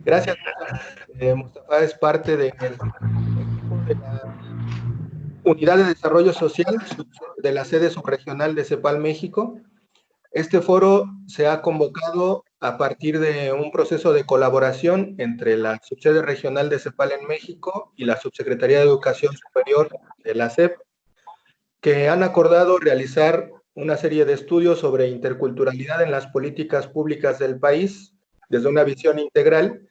Gracias, Mustafa. Mustafa es parte del equipo de la Unidad de Desarrollo Social de la sede subregional de CEPAL México. Este foro se ha convocado a partir de un proceso de colaboración entre la subsede regional de CEPAL en México y la Subsecretaría de Educación Superior de la SEP, que han acordado realizar una serie de estudios sobre interculturalidad en las políticas públicas del país desde una visión integral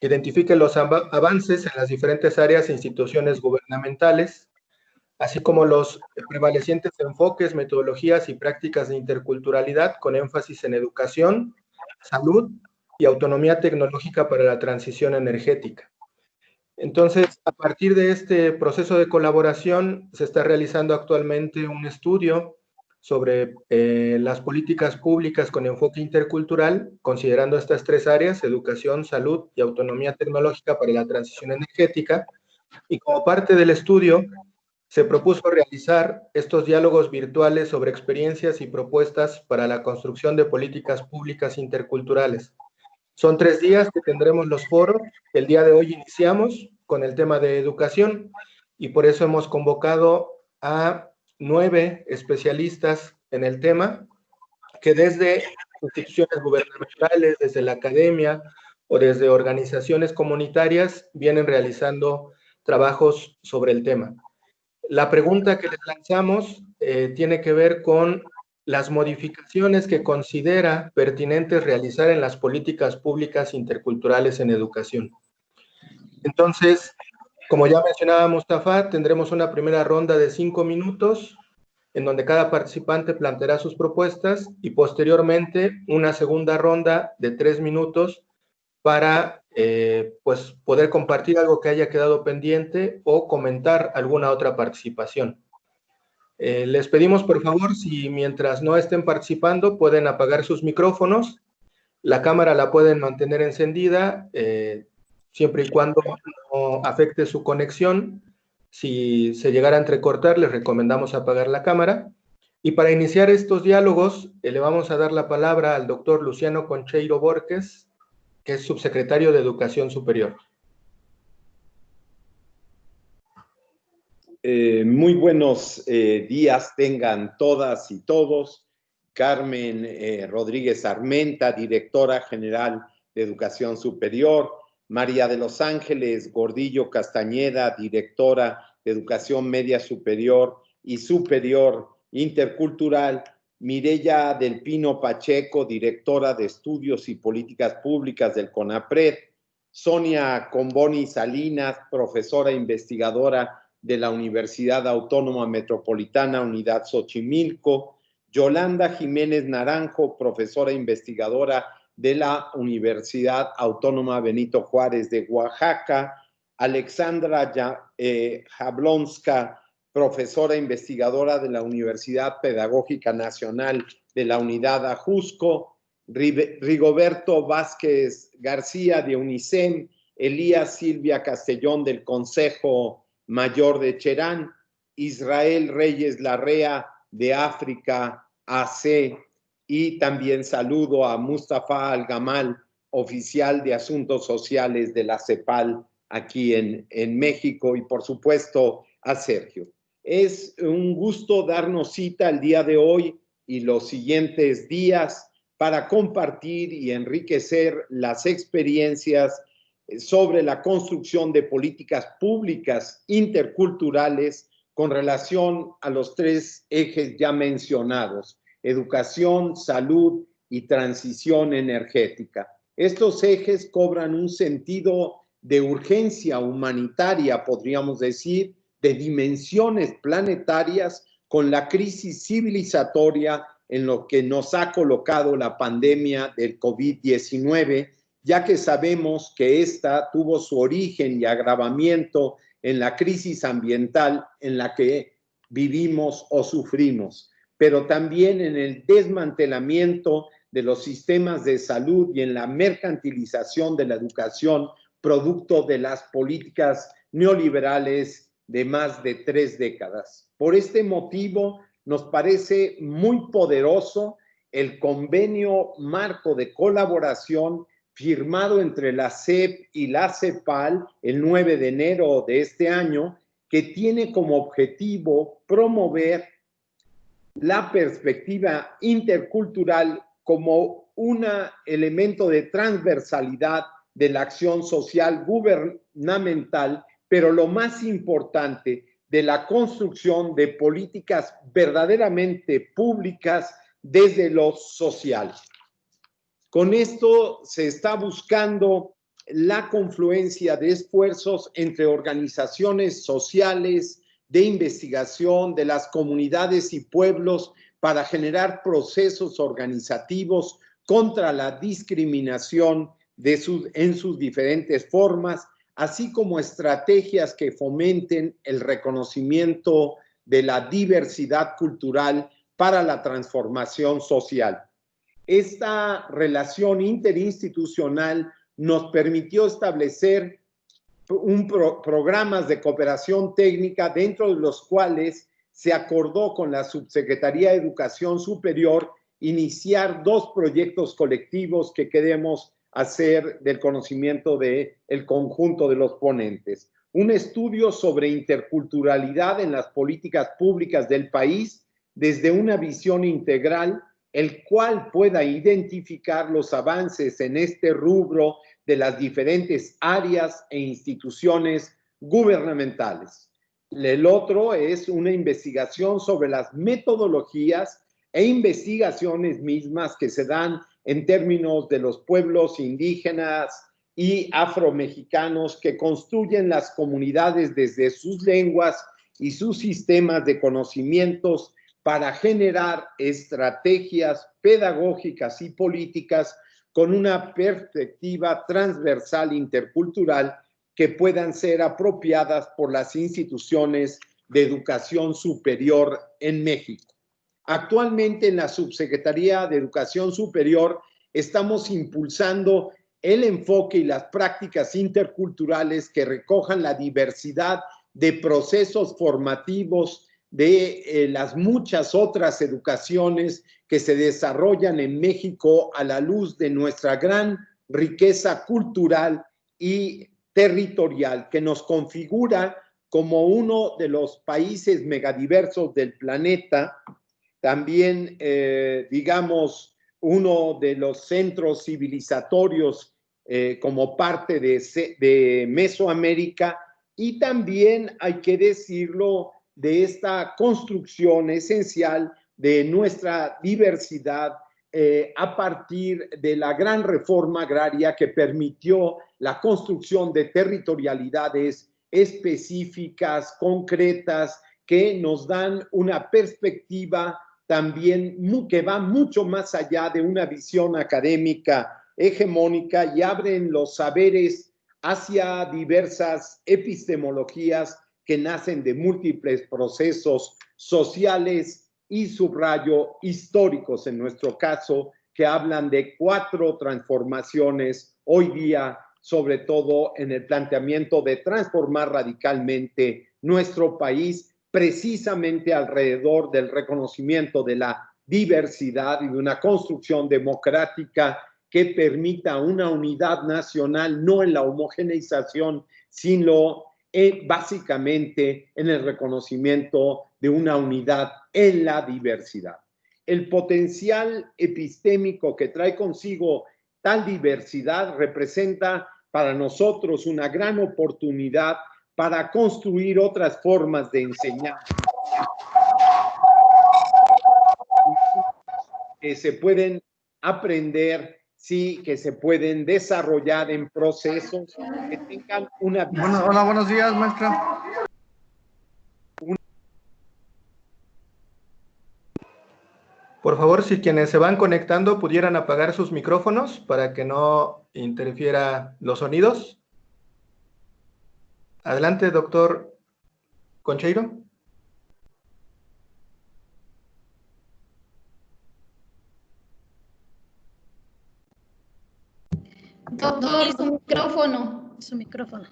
que identifique los avances en las diferentes áreas e instituciones gubernamentales, así como los prevalecientes enfoques, metodologías y prácticas de interculturalidad con énfasis en educación, salud y autonomía tecnológica para la transición energética. Entonces, a partir de este proceso de colaboración, se está realizando actualmente un estudio sobre las políticas públicas con enfoque intercultural, considerando estas tres áreas, educación, salud y autonomía tecnológica para la transición energética. Y como parte del estudio, se propuso realizar estos diálogos virtuales sobre experiencias y propuestas para la construcción de políticas públicas interculturales. Son 3 días que tendremos los foros. El día de hoy iniciamos con el tema de educación y por eso hemos convocado a 9 especialistas en el tema que desde instituciones gubernamentales, desde la academia o desde organizaciones comunitarias vienen realizando trabajos sobre el tema. La pregunta que les lanzamos tiene que ver con las modificaciones que considera pertinentes realizar en las políticas públicas interculturales en educación. Entonces, como ya mencionaba Mustafa, tendremos una primera ronda de 5 minutos en donde cada participante planteará sus propuestas y posteriormente una segunda ronda de 3 minutos para pues poder compartir algo que haya quedado pendiente o comentar alguna otra participación. Les pedimos por favor, si mientras no estén participando pueden apagar sus micrófonos, la cámara la pueden mantener encendida siempre y cuando no afecte su conexión. Si se llegara a entrecortar, les recomendamos apagar la cámara. Y para iniciar estos diálogos, le vamos a dar la palabra al doctor Luciano Concheiro Borges, que es subsecretario de Educación Superior. Muy buenos días tengan todas y todos. Carmen Rodríguez Armenta, directora general de Educación Superior. María de los Ángeles Gordillo Castañeda, directora de Educación Media Superior y Superior Intercultural. Mireya del Pino Pacheco, directora de Estudios y Políticas Públicas del CONAPRED. Sonia Comboni Salinas, profesora investigadora de la Universidad Autónoma Metropolitana, Unidad Xochimilco. Yolanda Jiménez Naranjo, profesora investigadora de la Universidad Autónoma Benito Juárez de Oaxaca. Alexandra Jablonska, profesora investigadora de la Universidad Pedagógica Nacional de la Unidad Ajusco. Rigoberto Vázquez García de UNICEM. Elías Silvia Castellón del Consejo Mayor de Cherán. Israel Reyes Larrea de África AC. Y también saludo a Mustafa Al-Gamal, oficial de Asuntos Sociales de la CEPAL aquí en México, y por supuesto a Sergio. Es un gusto darnos cita el día de hoy y los siguientes días para compartir y enriquecer las experiencias sobre la construcción de políticas públicas interculturales con relación a los 3 ejes ya mencionados: educación, salud y transición energética. Estos ejes cobran un sentido de urgencia humanitaria, podríamos decir, de dimensiones planetarias, con la crisis civilizatoria en lo que nos ha colocado la pandemia del COVID-19, ya que sabemos que esta tuvo su origen y agravamiento en la crisis ambiental en la que vivimos o sufrimos, pero también en el desmantelamiento de los sistemas de salud y en la mercantilización de la educación, producto de las políticas neoliberales de más de 3 décadas. Por este motivo, nos parece muy poderoso el convenio marco de colaboración firmado entre la SEP y la CEPAL el 9 de enero de este año, que tiene como objetivo promover la perspectiva intercultural como un elemento de transversalidad de la acción social gubernamental, pero lo más importante, de la construcción de políticas verdaderamente públicas desde lo social. Con esto se está buscando la confluencia de esfuerzos entre organizaciones sociales, de investigación, de las comunidades y pueblos para generar procesos organizativos contra la discriminación en sus diferentes formas, así como estrategias que fomenten el reconocimiento de la diversidad cultural para la transformación social. Esta relación interinstitucional nos permitió establecer programas de cooperación técnica, dentro de los cuales se acordó con la Subsecretaría de Educación Superior iniciar 2 proyectos colectivos que queremos hacer del conocimiento del conjunto de los ponentes. Un estudio sobre interculturalidad en las políticas públicas del país desde una visión integral, el cual pueda identificar los avances en este rubro de las diferentes áreas e instituciones gubernamentales. El otro es una investigación sobre las metodologías e investigaciones mismas que se dan en términos de los pueblos indígenas y afromexicanos que construyen las comunidades desde sus lenguas y sus sistemas de conocimientos para generar estrategias pedagógicas y políticas con una perspectiva transversal intercultural que puedan ser apropiadas por las instituciones de educación superior en México. Actualmente en la Subsecretaría de Educación Superior estamos impulsando el enfoque y las prácticas interculturales que recojan la diversidad de procesos formativos de las muchas otras educaciones que se desarrollan en México a la luz de nuestra gran riqueza cultural y territorial que nos configura como uno de los países megadiversos del planeta, también, digamos, uno de los centros civilizatorios como parte de Mesoamérica, y también, hay que decirlo, de esta construcción esencial de nuestra diversidad a partir de la gran reforma agraria que permitió la construcción de territorialidades específicas, concretas, que nos dan una perspectiva también que va mucho más allá de una visión académica hegemónica y abren los saberes hacia diversas epistemologías que nacen de múltiples procesos sociales y, subrayo, históricos en nuestro caso, que hablan de 4 transformaciones hoy día, sobre todo en el planteamiento de transformar radicalmente nuestro país, precisamente alrededor del reconocimiento de la diversidad y de una construcción democrática que permita una unidad nacional, no en la homogeneización, sino básicamente en el reconocimiento de una unidad en la diversidad. El potencial epistémico que trae consigo tal diversidad representa para nosotros una gran oportunidad para construir otras formas de enseñanza que se pueden aprender, sí, que se pueden desarrollar en procesos que tengan una visión. Bueno, hola, buenos días, maestra. Por favor, si quienes se van conectando pudieran apagar sus micrófonos para que no interfiera los sonidos. Adelante, doctor Concheiro. Doctor, su micrófono. Su micrófono.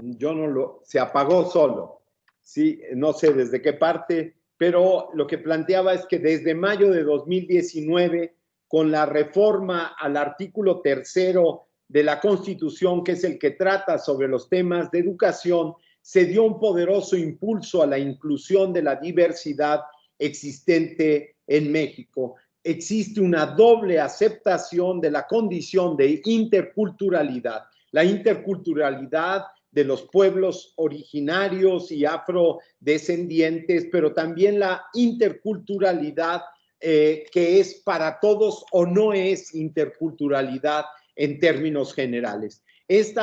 Yo no se apagó solo. Sí, no sé desde qué parte, pero lo que planteaba es que desde mayo de 2019 con la reforma al artículo 3º de la Constitución, que es el que trata sobre los temas de educación, se dio un poderoso impulso a la inclusión de la diversidad existente en México. Existe una doble aceptación de la condición de interculturalidad. La interculturalidad de los pueblos originarios y afrodescendientes, pero también la interculturalidad que es para todos o no es interculturalidad en términos generales. Este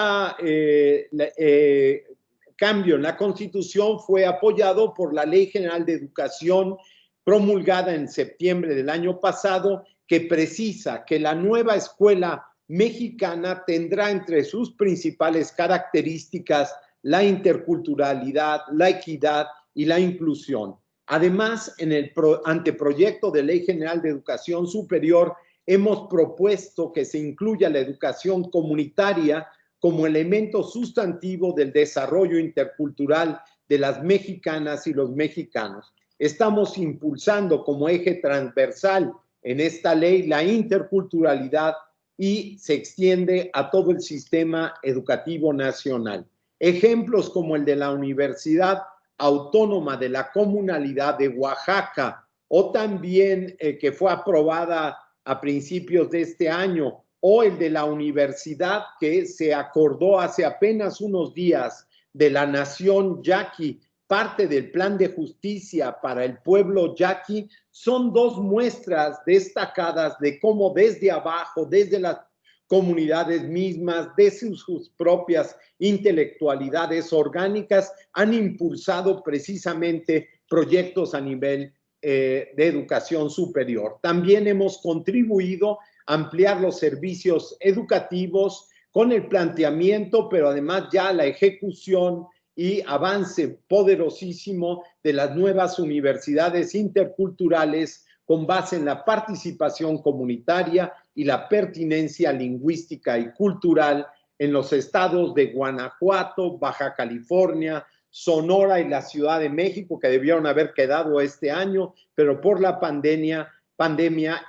cambio en la Constitución fue apoyado por la Ley General de Educación promulgada en septiembre del año pasado, que precisa que la nueva escuela mexicana tendrá entre sus principales características la interculturalidad, la equidad y la inclusión. Además, en el anteproyecto de Ley General de Educación Superior hemos propuesto que se incluya la educación comunitaria como elemento sustantivo del desarrollo intercultural de las mexicanas y los mexicanos. Estamos impulsando como eje transversal en esta ley la interculturalidad y se extiende a todo el sistema educativo nacional. Ejemplos como el de la Universidad Autónoma de la Comunalidad de Oaxaca, o también que fue aprobada a principios de este año, o el de la universidad que se acordó hace apenas unos días de la nación yaqui, parte del plan de justicia para el pueblo yaqui, son dos muestras destacadas de cómo desde abajo, desde las comunidades mismas, desde sus propias intelectualidades orgánicas, han impulsado precisamente proyectos a nivel de educación superior. También hemos contribuido a ampliar los servicios educativos con el planteamiento, pero además ya la ejecución y avance poderosísimo de las nuevas universidades interculturales con base en la participación comunitaria y la pertinencia lingüística y cultural en los estados de Guanajuato, Baja California, Sonora y la Ciudad de México, que debieron haber quedado este año, pero por la pandemia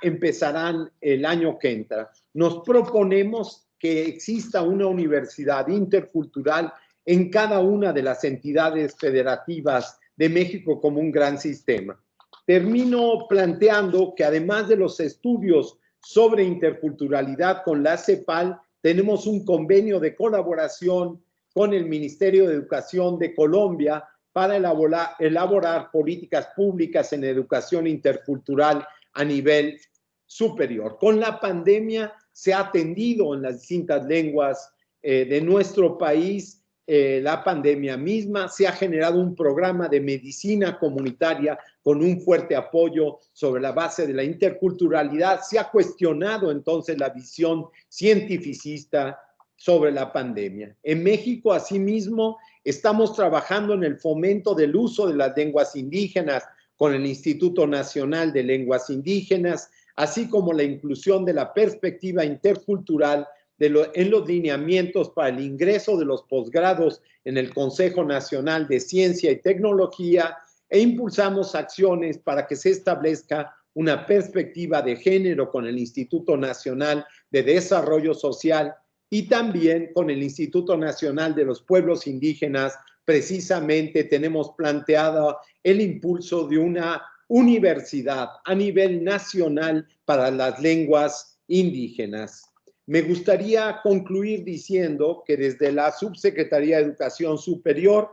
empezarán el año que entra. Nos proponemos que exista una universidad intercultural en cada una de las entidades federativas de México como un gran sistema. Termino planteando que además de los estudios sobre interculturalidad con la CEPAL, tenemos un convenio de colaboración con el Ministerio de Educación de Colombia para elaborar políticas públicas en educación intercultural a nivel superior. Con la pandemia se ha atendido en las distintas lenguas de nuestro país la pandemia misma, se ha generado un programa de medicina comunitaria con un fuerte apoyo sobre la base de la interculturalidad, se ha cuestionado entonces la visión cientificista sobre la pandemia. En México, asimismo, estamos trabajando en el fomento del uso de las lenguas indígenas con el Instituto Nacional de Lenguas Indígenas, así como la inclusión de la perspectiva intercultural en los lineamientos para el ingreso de los posgrados en el Consejo Nacional de Ciencia y Tecnología, e impulsamos acciones para que se establezca una perspectiva de género con el Instituto Nacional de Desarrollo Social y también con el Instituto Nacional de los Pueblos Indígenas. Precisamente tenemos planteado el impulso de una universidad a nivel nacional para las lenguas indígenas. Me gustaría concluir diciendo que desde la Subsecretaría de Educación Superior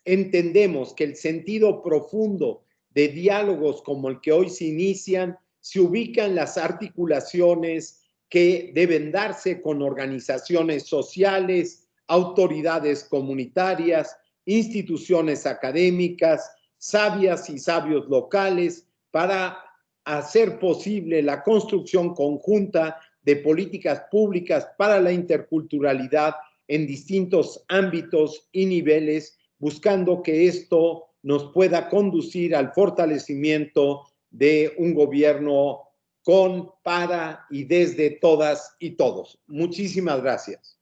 entendemos que el sentido profundo de diálogos como el que hoy se inician se ubica en las articulaciones que deben darse con organizaciones sociales, autoridades comunitarias, instituciones académicas, sabias y sabios locales, para hacer posible la construcción conjunta de políticas públicas para la interculturalidad en distintos ámbitos y niveles, buscando que esto nos pueda conducir al fortalecimiento de un gobierno con, para y desde todas y todos. Muchísimas gracias.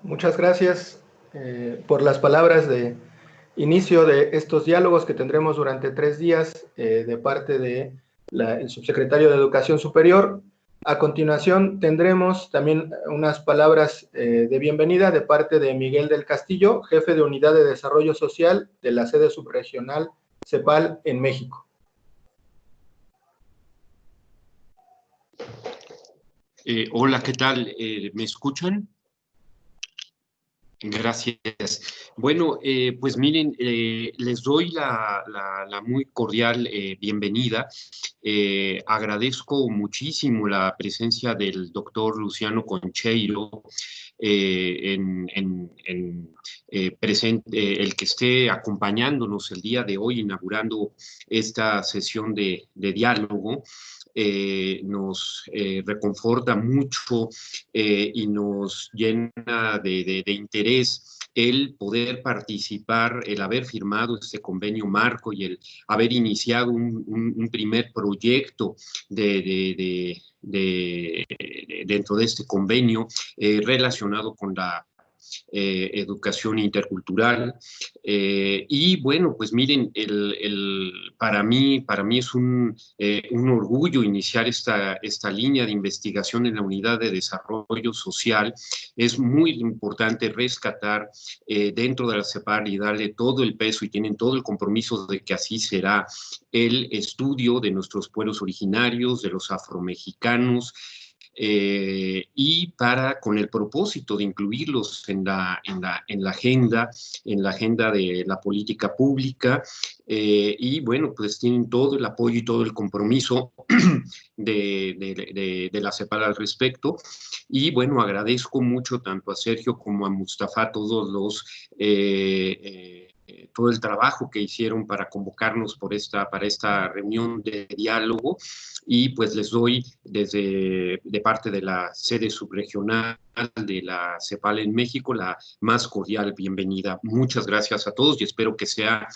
Muchas gracias por las palabras de inicio de estos diálogos que tendremos durante 3 días de parte de el subsecretario de Educación Superior. A continuación tendremos también unas palabras de bienvenida de parte de Miguel del Castillo, jefe de Unidad de Desarrollo Social de la sede subregional CEPAL en México. Hola, ¿qué tal? ¿Me escuchan? Gracias. Bueno, pues miren, les doy la muy cordial bienvenida. Agradezco muchísimo la presencia del doctor Luciano Concheiro, el que esté acompañándonos el día de hoy, inaugurando esta sesión de diálogo. Nos reconforta mucho y nos llena de interés el poder participar, el haber firmado este convenio marco y el haber iniciado un primer proyecto dentro de este convenio relacionado con la educación intercultural. Y bueno, pues miren, para mí es un orgullo iniciar esta línea de investigación en la Unidad de Desarrollo Social. Es muy importante rescatar dentro de la CEPAL y darle todo el peso, y tienen todo el compromiso de que así será, el estudio de nuestros pueblos originarios, de los afromexicanos, y con el propósito de incluirlos en la agenda de la política pública, y bueno, pues tienen todo el apoyo y todo el compromiso de la CEPAL al respecto. Y bueno, agradezco mucho tanto a Sergio como a Mustafa todo el trabajo que hicieron para convocarnos para esta reunión de diálogo, y pues les doy de parte de la sede subregional de la CEPAL en México la más cordial bienvenida. Muchas gracias a todos y espero que sea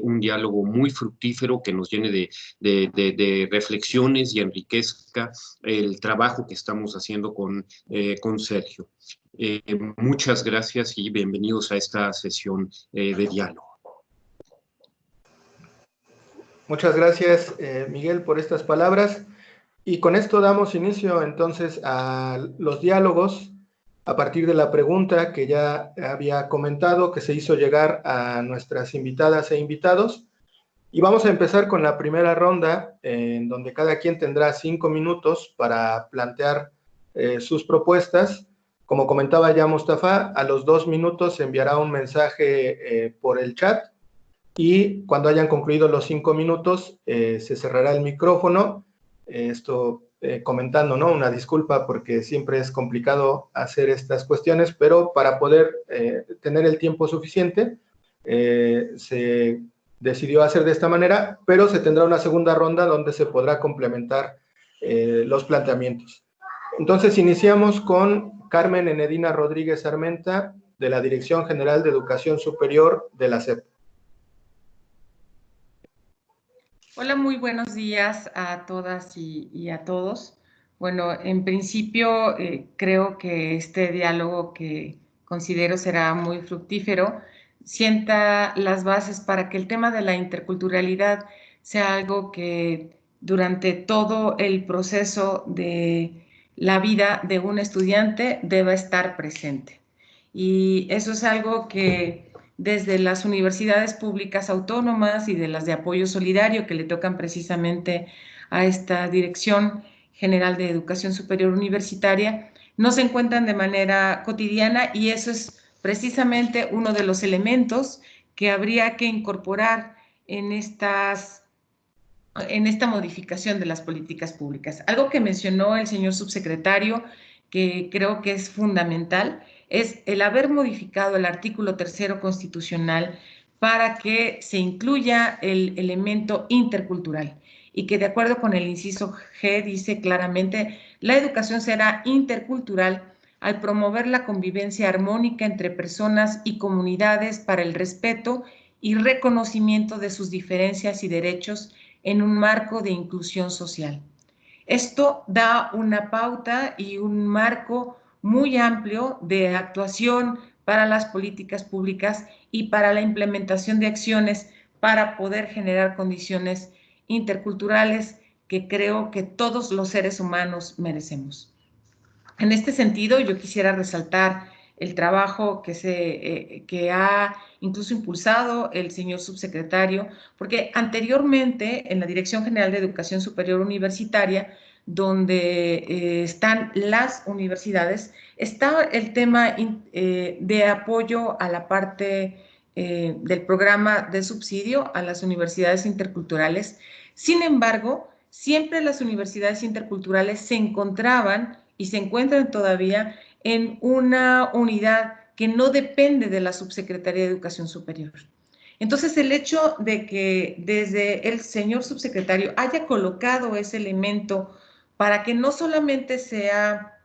un diálogo muy fructífero, que nos llene de reflexiones y enriquezca el trabajo que estamos haciendo con Sergio. Muchas gracias y bienvenidos a esta sesión de diálogo. Muchas gracias, Miguel, por estas palabras. Y con esto damos inicio entonces a los diálogos a partir de la pregunta que ya había comentado, que se hizo llegar a nuestras invitadas e invitados. Y vamos a empezar con la primera ronda, en donde cada quien tendrá 5 minutos para plantear sus propuestas. Como comentaba ya Mustafa, a los 2 minutos se enviará un mensaje por el chat, y cuando hayan concluido los 5 minutos se cerrará el micrófono. Comentando, ¿no? Una disculpa porque siempre es complicado hacer estas cuestiones, pero para poder tener el tiempo suficiente se decidió hacer de esta manera, pero se tendrá una segunda ronda donde se podrá complementar los planteamientos. Entonces iniciamos con Carmen Enedina Rodríguez Armenta, de la Dirección General de Educación Superior de la SEP. Hola, muy buenos días a todas y a todos. Bueno, en principio creo que este diálogo, que considero será muy fructífero, sienta las bases para que el tema de la interculturalidad sea algo que durante todo el proceso de la vida de un estudiante deba estar presente. Y eso es algo que desde las universidades públicas autónomas y de las de apoyo solidario, que le tocan precisamente a esta Dirección General de Educación Superior Universitaria, no se encuentran de manera cotidiana, y eso es precisamente uno de los elementos que habría que incorporar en esta modificación de las políticas públicas. Algo que mencionó el señor subsecretario, que creo que es fundamental, es el haber modificado el artículo 3º constitucional para que se incluya el elemento intercultural, y que de acuerdo con el inciso G dice claramente: la educación será intercultural al promover la convivencia armónica entre personas y comunidades para el respeto y reconocimiento de sus diferencias y derechos en un marco de inclusión social. Esto da una pauta y un marco muy amplio de actuación para las políticas públicas y para la implementación de acciones para poder generar condiciones interculturales que creo que todos los seres humanos merecemos. En este sentido, yo quisiera resaltar el trabajo que ha incluso impulsado el señor subsecretario, porque anteriormente en la Dirección General de Educación Superior Universitaria, donde están las universidades, estaba el tema de apoyo a la parte del programa de subsidio a las universidades interculturales. Sin embargo, siempre las universidades interculturales se encontraban y se encuentran todavía en una unidad que no depende de la Subsecretaría de Educación Superior. Entonces, el hecho de que desde el señor subsecretario haya colocado ese elemento para que no solamente sea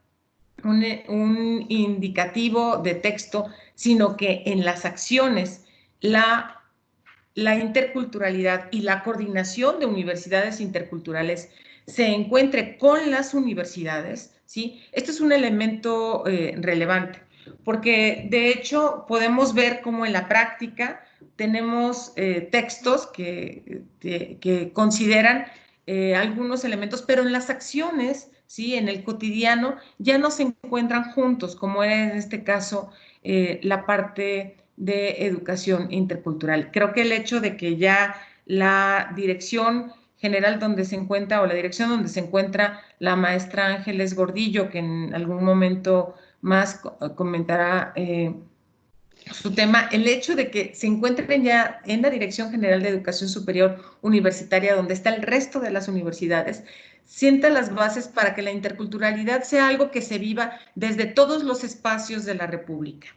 un indicativo de texto, sino que en las acciones la interculturalidad y la coordinación de universidades interculturales se encuentre con las universidades, ¿sí? Esto es un elemento relevante, porque de hecho podemos ver cómo en la práctica tenemos textos que consideran algunos elementos, pero en las acciones, ¿sí? En el cotidiano ya no se encuentran juntos, como era en este caso la parte de educación intercultural. Creo que el hecho de que ya la dirección general donde se encuentra, o la dirección donde se encuentra la maestra Ángeles Gordillo, que en algún momento más comentará su tema, el hecho de que se encuentren ya en la Dirección General de Educación Superior Universitaria, donde está el resto de las universidades, sienta las bases para que la interculturalidad sea algo que se viva desde todos los espacios de la República.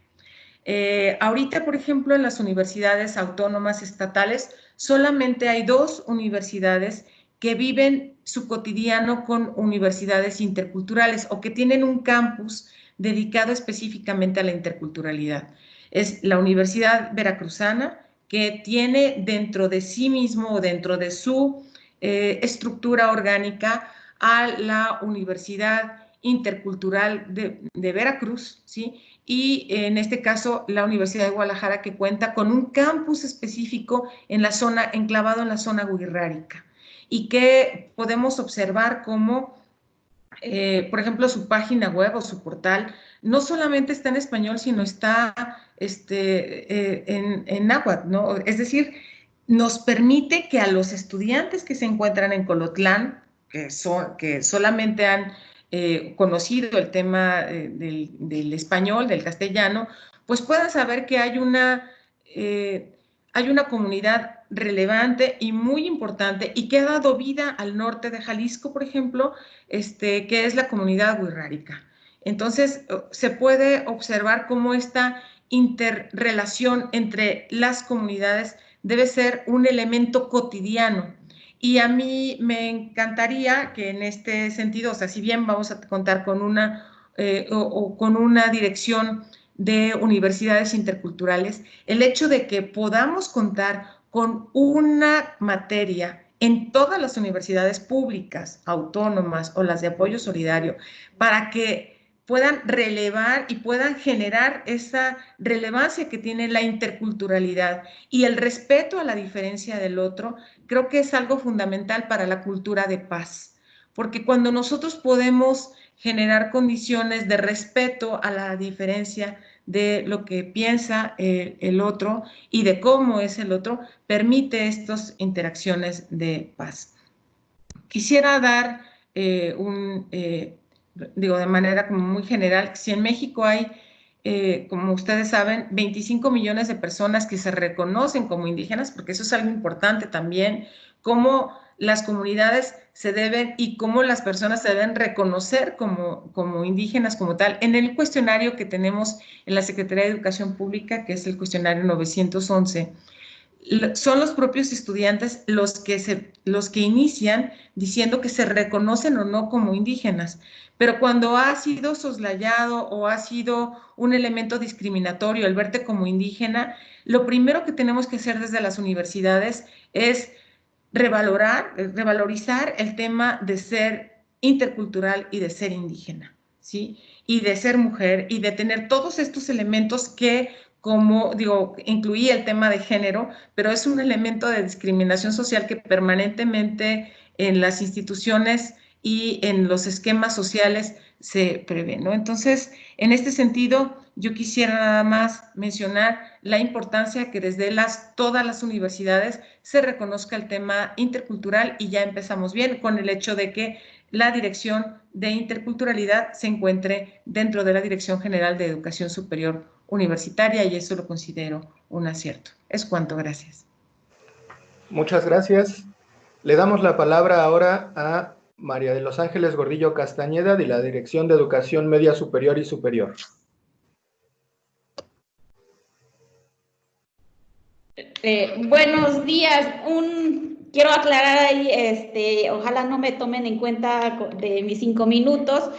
Ahorita, por ejemplo, en las universidades autónomas estatales, solamente hay 2 universidades que viven su cotidiano con universidades interculturales o que tienen un campus dedicado específicamente a la interculturalidad. Es la Universidad Veracruzana, que tiene dentro de sí mismo o dentro de su estructura orgánica a la Universidad Intercultural de Veracruz, ¿sí? Y en este caso la Universidad de Guadalajara, que cuenta con un campus específico en la zona, enclavado en la zona wixárika, y que podemos observar cómo, por ejemplo, su página web o su portal no solamente está en español, sino está en náhuatl, ¿no? Es decir, nos permite que a los estudiantes que se encuentran en Colotlán, que solamente han conocido el tema del español, del castellano, pues puedan saber que hay una comunidad relevante y muy importante y que ha dado vida al norte de Jalisco, por ejemplo, que es la comunidad wixárika. Entonces, se puede observar cómo esta interrelación entre las comunidades debe ser un elemento cotidiano. Y a mí me encantaría que en este sentido, o sea, si bien vamos a contar con con una dirección de universidades interculturales, el hecho de que podamos contar con una materia en todas las universidades públicas, autónomas o las de apoyo solidario, para que puedan relevar y puedan generar esa relevancia que tiene la interculturalidad y el respeto a la diferencia del otro, creo que es algo fundamental para la cultura de paz. Porque cuando nosotros podemos generar condiciones de respeto a la diferencia de lo que piensa el otro y de cómo es el otro, permite estas interacciones de paz. Quisiera dar digo de manera como muy general, si en México hay, como ustedes saben, 25 millones de personas que se reconocen como indígenas, porque eso es algo importante también, cómo las comunidades se deben y cómo las personas se deben reconocer como indígenas como tal. En el cuestionario que tenemos en la Secretaría de Educación Pública, que es el cuestionario 911, son los propios estudiantes los que inician diciendo que se reconocen o no como indígenas, pero cuando ha sido soslayado o ha sido un elemento discriminatorio el verte como indígena, lo primero que tenemos que hacer desde las universidades es revalorizar el tema de ser intercultural y de ser indígena, ¿sí? Y de ser mujer y de tener todos estos elementos que, como digo, incluía el tema de género, pero es un elemento de discriminación social que permanentemente en las instituciones y en los esquemas sociales se prevé, ¿no? Entonces, en este sentido, yo quisiera nada más mencionar la importancia que desde todas las universidades se reconozca el tema intercultural, y ya empezamos bien con el hecho de que la Dirección de Interculturalidad se encuentre dentro de la Dirección General de Educación Superior Universitaria, y eso lo considero un acierto. Es cuanto, gracias. Muchas gracias. Le damos la palabra ahora a María de los Ángeles Gordillo Castañeda, de la Dirección de Educación Media Superior y Superior. Buenos días. Quiero aclarar ahí, ojalá no me tomen en cuenta de mis 5 minutos.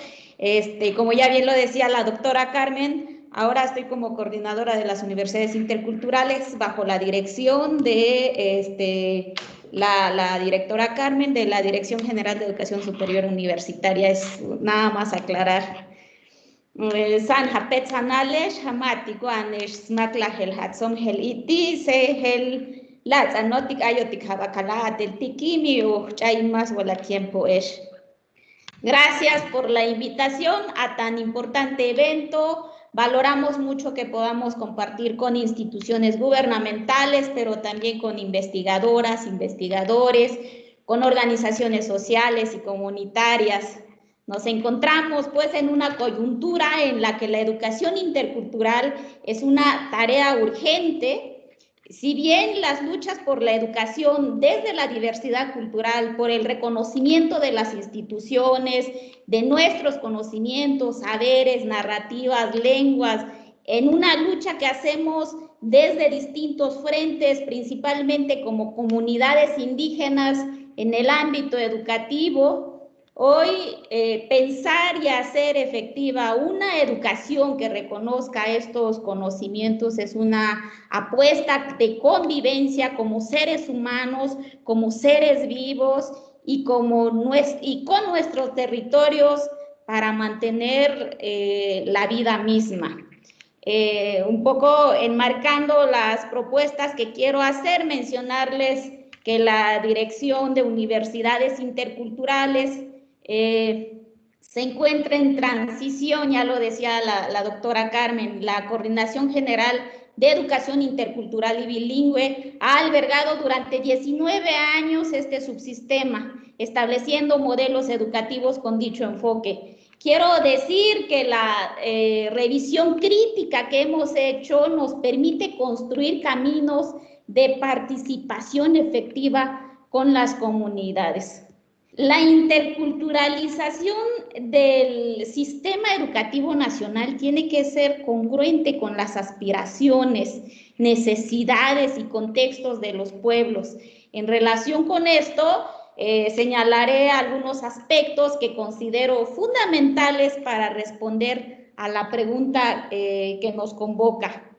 Como ya bien lo decía la doctora Carmen, ahora estoy como coordinadora de las universidades interculturales bajo la dirección de la directora Carmen de la Dirección General de Educación Superior Universitaria. Es nada más aclarar. San hapet sanales hamatico anesh smakla hel hatsom hel iti se hel la zanotik ayotik habakala del tikimi o chaimas wala tiempo es. Gracias por la invitación a tan importante evento. Valoramos mucho que podamos compartir con instituciones gubernamentales, pero también con investigadoras, investigadores, con organizaciones sociales y comunitarias. Nos encontramos pues en una coyuntura en la que la educación intercultural es una tarea urgente. Si bien las luchas por la educación desde la diversidad cultural, por el reconocimiento de las instituciones, de nuestros conocimientos, saberes, narrativas, lenguas, en una lucha que hacemos desde distintos frentes, principalmente como comunidades indígenas en el ámbito educativo, hoy pensar y hacer efectiva una educación que reconozca estos conocimientos es una apuesta de convivencia como seres humanos, como seres vivos y con nuestros territorios para mantener la vida misma. Un poco enmarcando las propuestas que quiero hacer, mencionarles que la Dirección de Universidades Interculturales se encuentra en transición, ya lo decía la doctora Carmen. La Coordinación General de Educación Intercultural y Bilingüe ha albergado durante 19 años este subsistema, estableciendo modelos educativos con dicho enfoque. Quiero decir que la revisión crítica que hemos hecho nos permite construir caminos de participación efectiva con las comunidades. La interculturalización del sistema educativo nacional tiene que ser congruente con las aspiraciones, necesidades y contextos de los pueblos. En relación con esto, señalaré algunos aspectos que considero fundamentales para responder a la pregunta que nos convoca.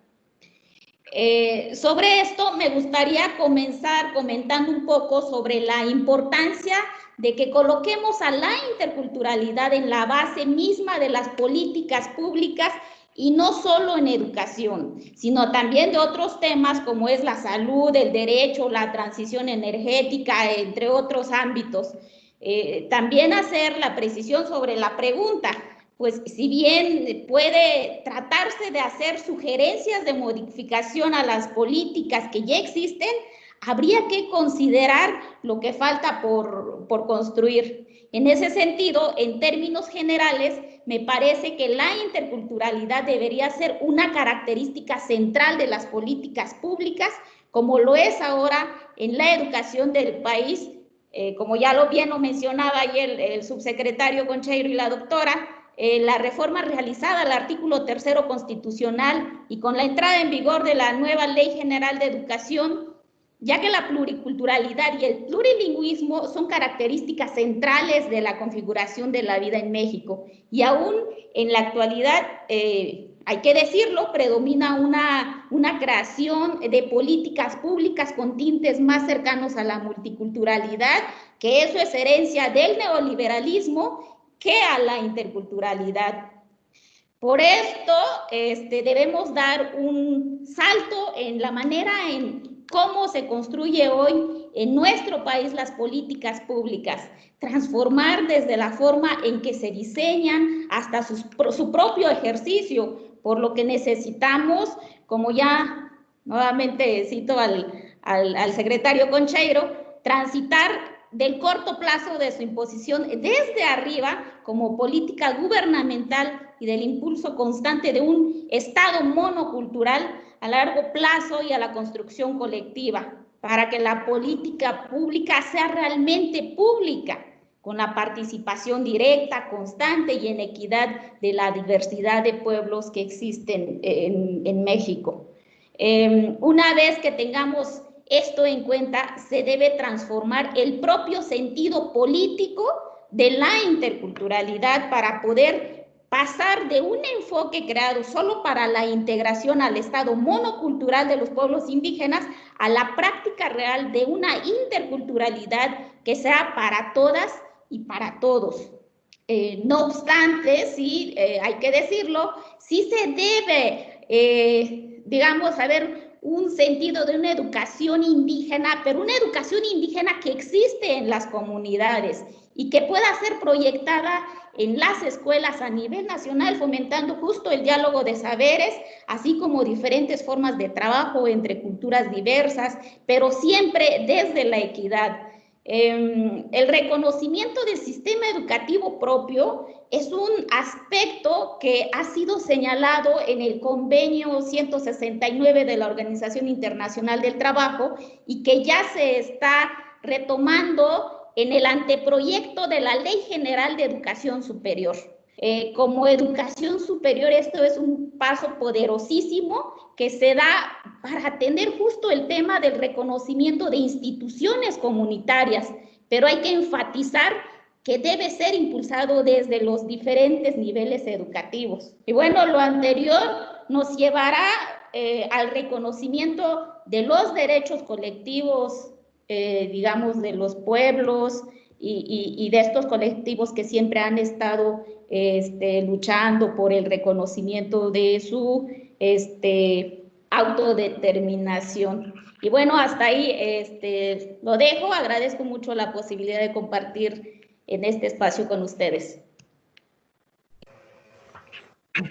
Sobre esto me gustaría comenzar comentando un poco sobre la importancia de que coloquemos a la interculturalidad en la base misma de las políticas públicas, y no solo en educación, sino también de otros temas como es la salud, el derecho, la transición energética, entre otros ámbitos. También hacer la precisión sobre la pregunta, pues si bien puede tratarse de hacer sugerencias de modificación a las políticas que ya existen, habría que considerar lo que falta por construir. En ese sentido, en términos generales, me parece que la interculturalidad debería ser una característica central de las políticas públicas, como lo es ahora en la educación del país. Como ya bien lo mencionaba ahí el subsecretario Concheiro y la doctora, la reforma realizada al artículo 3º constitucional y con la entrada en vigor de la nueva Ley General de Educación, ya que la pluriculturalidad y el plurilingüismo son características centrales de la configuración de la vida en México, y aún en la actualidad, hay que decirlo, predomina una creación de políticas públicas con tintes más cercanos a la multiculturalidad, que eso es herencia del neoliberalismo, que a la interculturalidad. Por esto debemos dar un salto en la manera en cómo se construye hoy en nuestro país las políticas públicas, transformar desde la forma en que se diseñan hasta su propio ejercicio, por lo que necesitamos, como ya nuevamente cito al secretario Concheiro, transitar del corto plazo de su imposición desde arriba como política gubernamental y del impulso constante de un Estado monocultural a largo plazo y a la construcción colectiva, para que la política pública sea realmente pública, con la participación directa, constante y en equidad de la diversidad de pueblos que existen en México. Una vez que tengamos esto en cuenta, se debe transformar el propio sentido político de la interculturalidad para poder pasar de un enfoque creado solo para la integración al estado monocultural de los pueblos indígenas a la práctica real de una interculturalidad que sea para todas y para todos. No obstante, sí, hay que decirlo, sí se debe, digamos, haber un sentido de una educación indígena, pero una educación indígena que existe en las comunidades y que pueda ser proyectada en las escuelas a nivel nacional, fomentando justo el diálogo de saberes, así como diferentes formas de trabajo entre culturas diversas, pero siempre desde la equidad. El reconocimiento del sistema educativo propio es un aspecto que ha sido señalado en el convenio 169 de la Organización Internacional del Trabajo y que ya se está retomando en el anteproyecto de la Ley General de Educación Superior. Como educación superior, esto es un paso poderosísimo que se da para atender justo el tema del reconocimiento de instituciones comunitarias, pero hay que enfatizar que debe ser impulsado desde los diferentes niveles educativos. Y bueno, lo anterior nos llevará al reconocimiento de los derechos colectivos, digamos, de los pueblos y de estos colectivos que siempre han estado luchando por el reconocimiento de su autodeterminación. Y bueno, hasta ahí lo dejo. Agradezco mucho la posibilidad de compartir en este espacio con ustedes.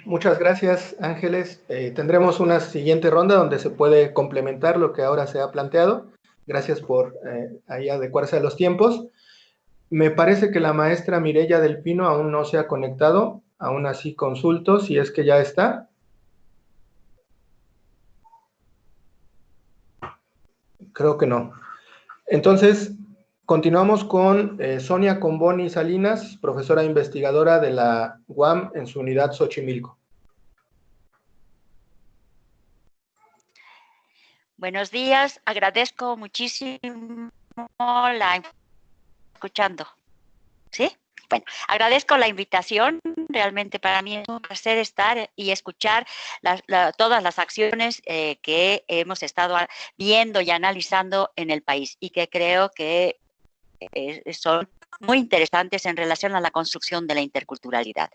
Muchas gracias, Ángeles. Tendremos una siguiente ronda donde se puede complementar lo que ahora se ha planteado. Gracias por ahí adecuarse a los tiempos. Me parece que la maestra Mireya del Pino aún no se ha conectado. Aún así consulto si es que ya está. Creo que no. Entonces, continuamos con Sonia Comboni Salinas, profesora investigadora de la UAM en su unidad Xochimilco. Buenos días, agradezco muchísimo escuchando. ¿Sí? Bueno, agradezco la invitación, realmente para mí es un placer estar y escuchar todas las acciones que hemos estado viendo y analizando en el país y que creo que son muy interesantes en relación a la construcción de la interculturalidad.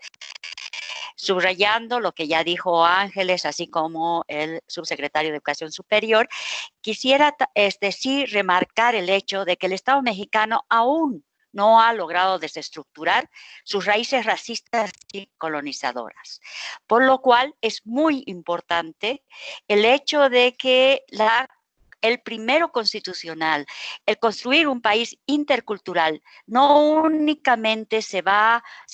Subrayando lo que ya dijo Ángeles, así como el subsecretario de Educación Superior, quisiera sí remarcar el hecho de que el Estado mexicano aún no ha logrado desestructurar sus raíces racistas y colonizadoras. Por lo cual es muy importante el hecho de que el primero constitucional, el construir un país intercultural, no únicamente se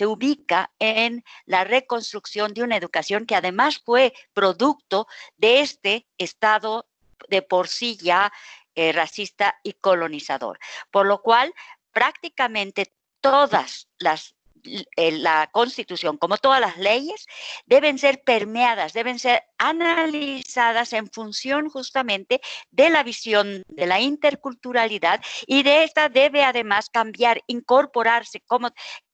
ubica en la reconstrucción de una educación que además fue producto de este Estado de por sí ya racista y colonizador. Por lo cual, prácticamente todas la Constitución, como todas las leyes, deben ser permeadas, deben ser analizadas en función justamente de la visión de la interculturalidad y de esta debe además cambiar, incorporarse como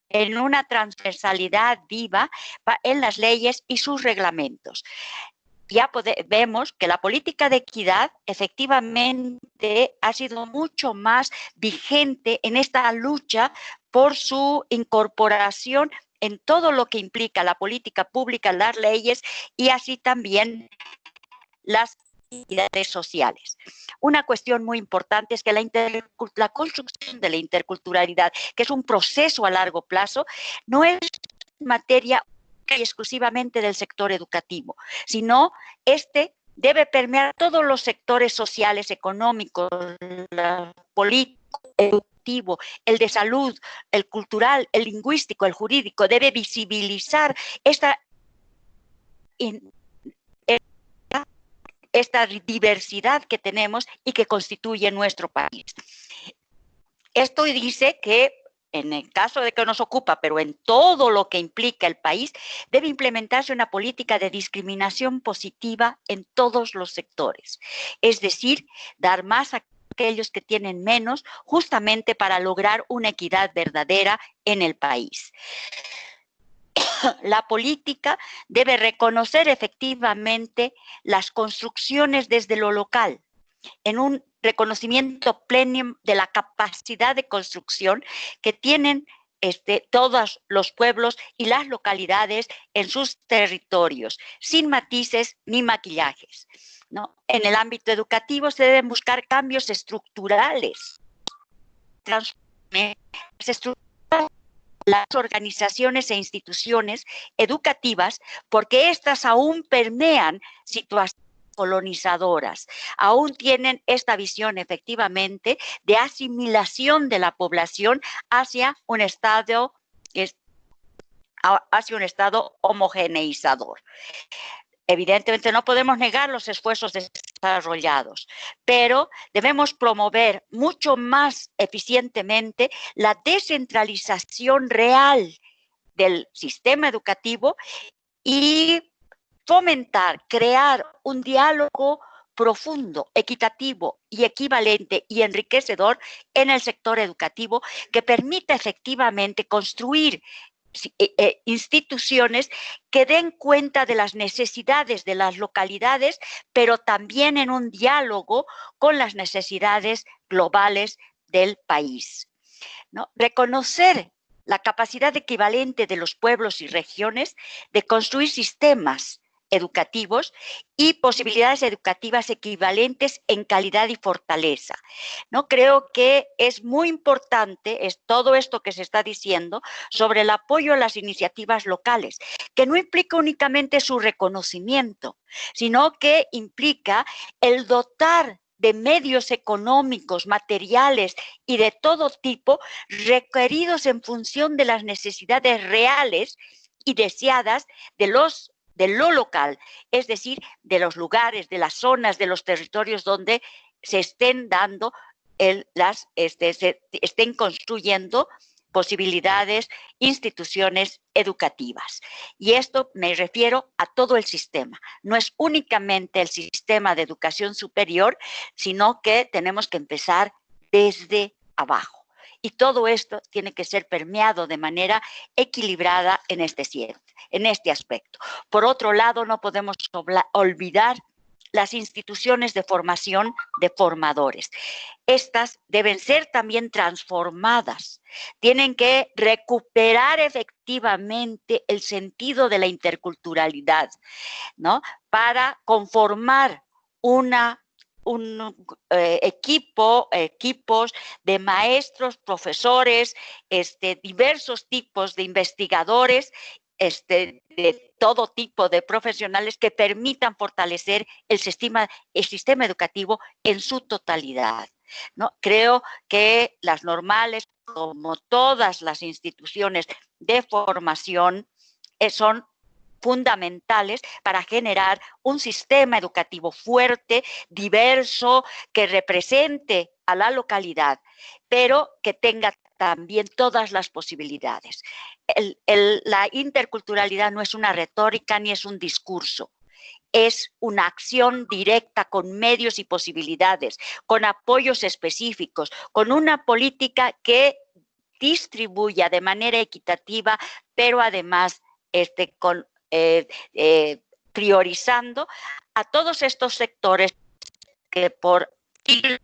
en una transversalidad viva en las leyes y sus reglamentos. Ya vemos que la política de equidad efectivamente ha sido mucho más vigente en esta lucha por su incorporación en todo lo que implica la política pública, las leyes y así también las entidades sociales. Una cuestión muy importante es que la construcción de la interculturalidad, que es un proceso a largo plazo, no es materia y exclusivamente del sector educativo, sino debe permear todos los sectores sociales, económicos, político, educativo, el de salud, el cultural, el lingüístico, el jurídico. Debe visibilizar esta diversidad que tenemos y que constituye nuestro país. Esto dice que en el caso de que nos ocupa, pero en todo lo que implica el país, debe implementarse una política de discriminación positiva en todos los sectores. Es decir, dar más a aquellos que tienen menos, justamente para lograr una equidad verdadera en el país. La política debe reconocer efectivamente las construcciones desde lo local, en un reconocimiento pleno de la capacidad de construcción que tienen todos los pueblos y las localidades en sus territorios, sin matices ni maquillajes, ¿no? En el ámbito educativo se deben buscar cambios estructurales, las organizaciones e instituciones educativas, porque éstas aún permean situaciones colonizadoras, aún tienen esta visión efectivamente de asimilación de la población hacia un estado homogeneizador. Evidentemente no podemos negar los esfuerzos desarrollados, pero debemos promover mucho más eficientemente la descentralización real del sistema educativo y fomentar, crear un diálogo profundo, equitativo y equivalente y enriquecedor en el sector educativo que permita efectivamente construir instituciones que den cuenta de las necesidades de las localidades, pero también en un diálogo con las necesidades globales del país, ¿no? Reconocer la capacidad equivalente de los pueblos y regiones de construir sistemas educativos y posibilidades educativas equivalentes en calidad y fortaleza, ¿no? Creo que es muy importante todo esto que se está diciendo sobre el apoyo a las iniciativas locales, que no implica únicamente su reconocimiento, sino que implica el dotar de medios económicos, materiales y de todo tipo requeridos en función de las necesidades reales y deseadas de lo local, es decir, de los lugares, de las zonas, de los territorios donde se estén dando, se estén construyendo posibilidades, instituciones educativas. Y esto me refiero a todo el sistema. No es únicamente el sistema de educación superior, sino que tenemos que empezar desde abajo. Y todo esto tiene que ser permeado de manera equilibrada en este aspecto. Por otro lado, no podemos olvidar las instituciones de formación de formadores. Estas deben ser también transformadas, tienen que recuperar efectivamente el sentido de la interculturalidad, ¿no? Para conformar equipos de maestros, profesores, diversos tipos de investigadores, de todo tipo de profesionales que permitan fortalecer el sistema educativo en su totalidad, ¿no? Creo que las normales, como todas las instituciones de formación, son fundamentales para generar un sistema educativo fuerte, diverso, que represente a la localidad, pero que tenga también todas las posibilidades. La interculturalidad no es una retórica ni es un discurso, es una acción directa con medios y posibilidades, con apoyos específicos, con una política que distribuya de manera equitativa, pero además priorizando a todos estos sectores que por siglos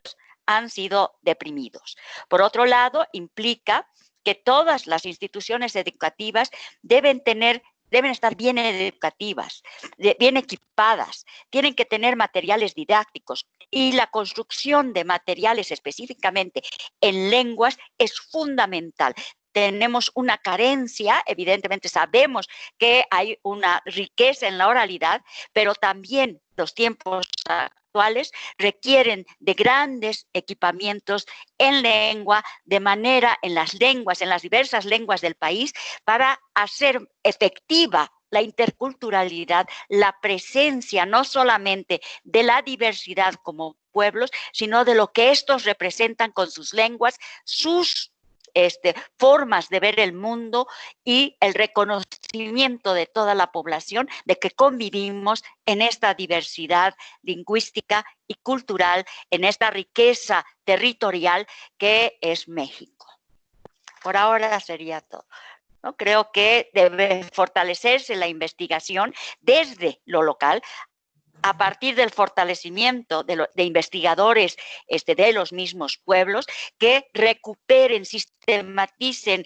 han sido deprimidos. Por otro lado, implica que todas las instituciones educativas deben tener deben estar bien educativas, bien equipadas, tienen que tener materiales didácticos y la construcción de materiales específicamente en lenguas es fundamental. Tenemos una carencia, evidentemente sabemos que hay una riqueza en la oralidad, pero también los tiempos actuales requieren de grandes equipamientos en lengua, de manera en las lenguas, en las diversas lenguas del país, para hacer efectiva la interculturalidad, la presencia no solamente de la diversidad como pueblos, sino de lo que estos representan con sus lenguas, sus formas de ver el mundo y el reconocimiento de toda la población de que convivimos en esta diversidad lingüística y cultural, en esta riqueza territorial que es México. Por ahora sería todo, ¿no? Creo que debe fortalecerse la investigación desde lo local, a partir del fortalecimiento de investigadores de los mismos pueblos que recuperen, sistematicen,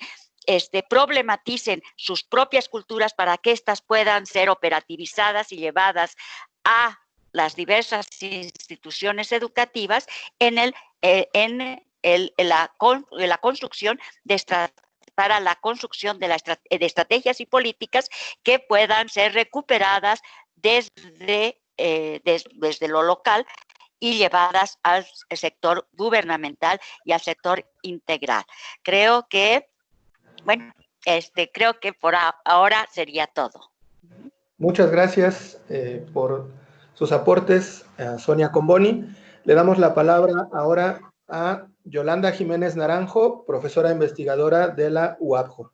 problematicen sus propias culturas para que éstas puedan ser operativizadas y llevadas a las diversas instituciones educativas en la construcción para la construcción de estrategias y políticas que puedan ser recuperadas desde lo local y llevadas al sector gubernamental y al sector integral. Creo que, creo que por ahora sería todo. Muchas gracias por sus aportes, Sonia Comboni. Le damos la palabra ahora a Yolanda Jiménez Naranjo, profesora investigadora de la UABJO.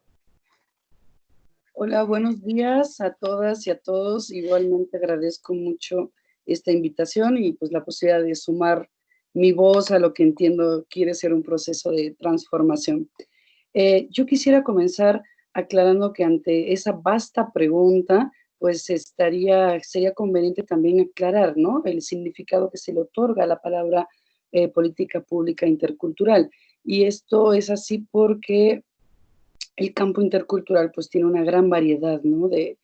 Hola, buenos días a todas y a todos. Igualmente agradezco mucho esta invitación y pues la posibilidad de sumar mi voz a lo que entiendo quiere ser un proceso de transformación. Yo quisiera comenzar aclarando que ante esa vasta pregunta, pues sería conveniente también aclarar, ¿no?, el significado que se le otorga a la palabra política pública intercultural. Y esto es así porque el campo intercultural pues tiene una gran variedad, ¿no?, de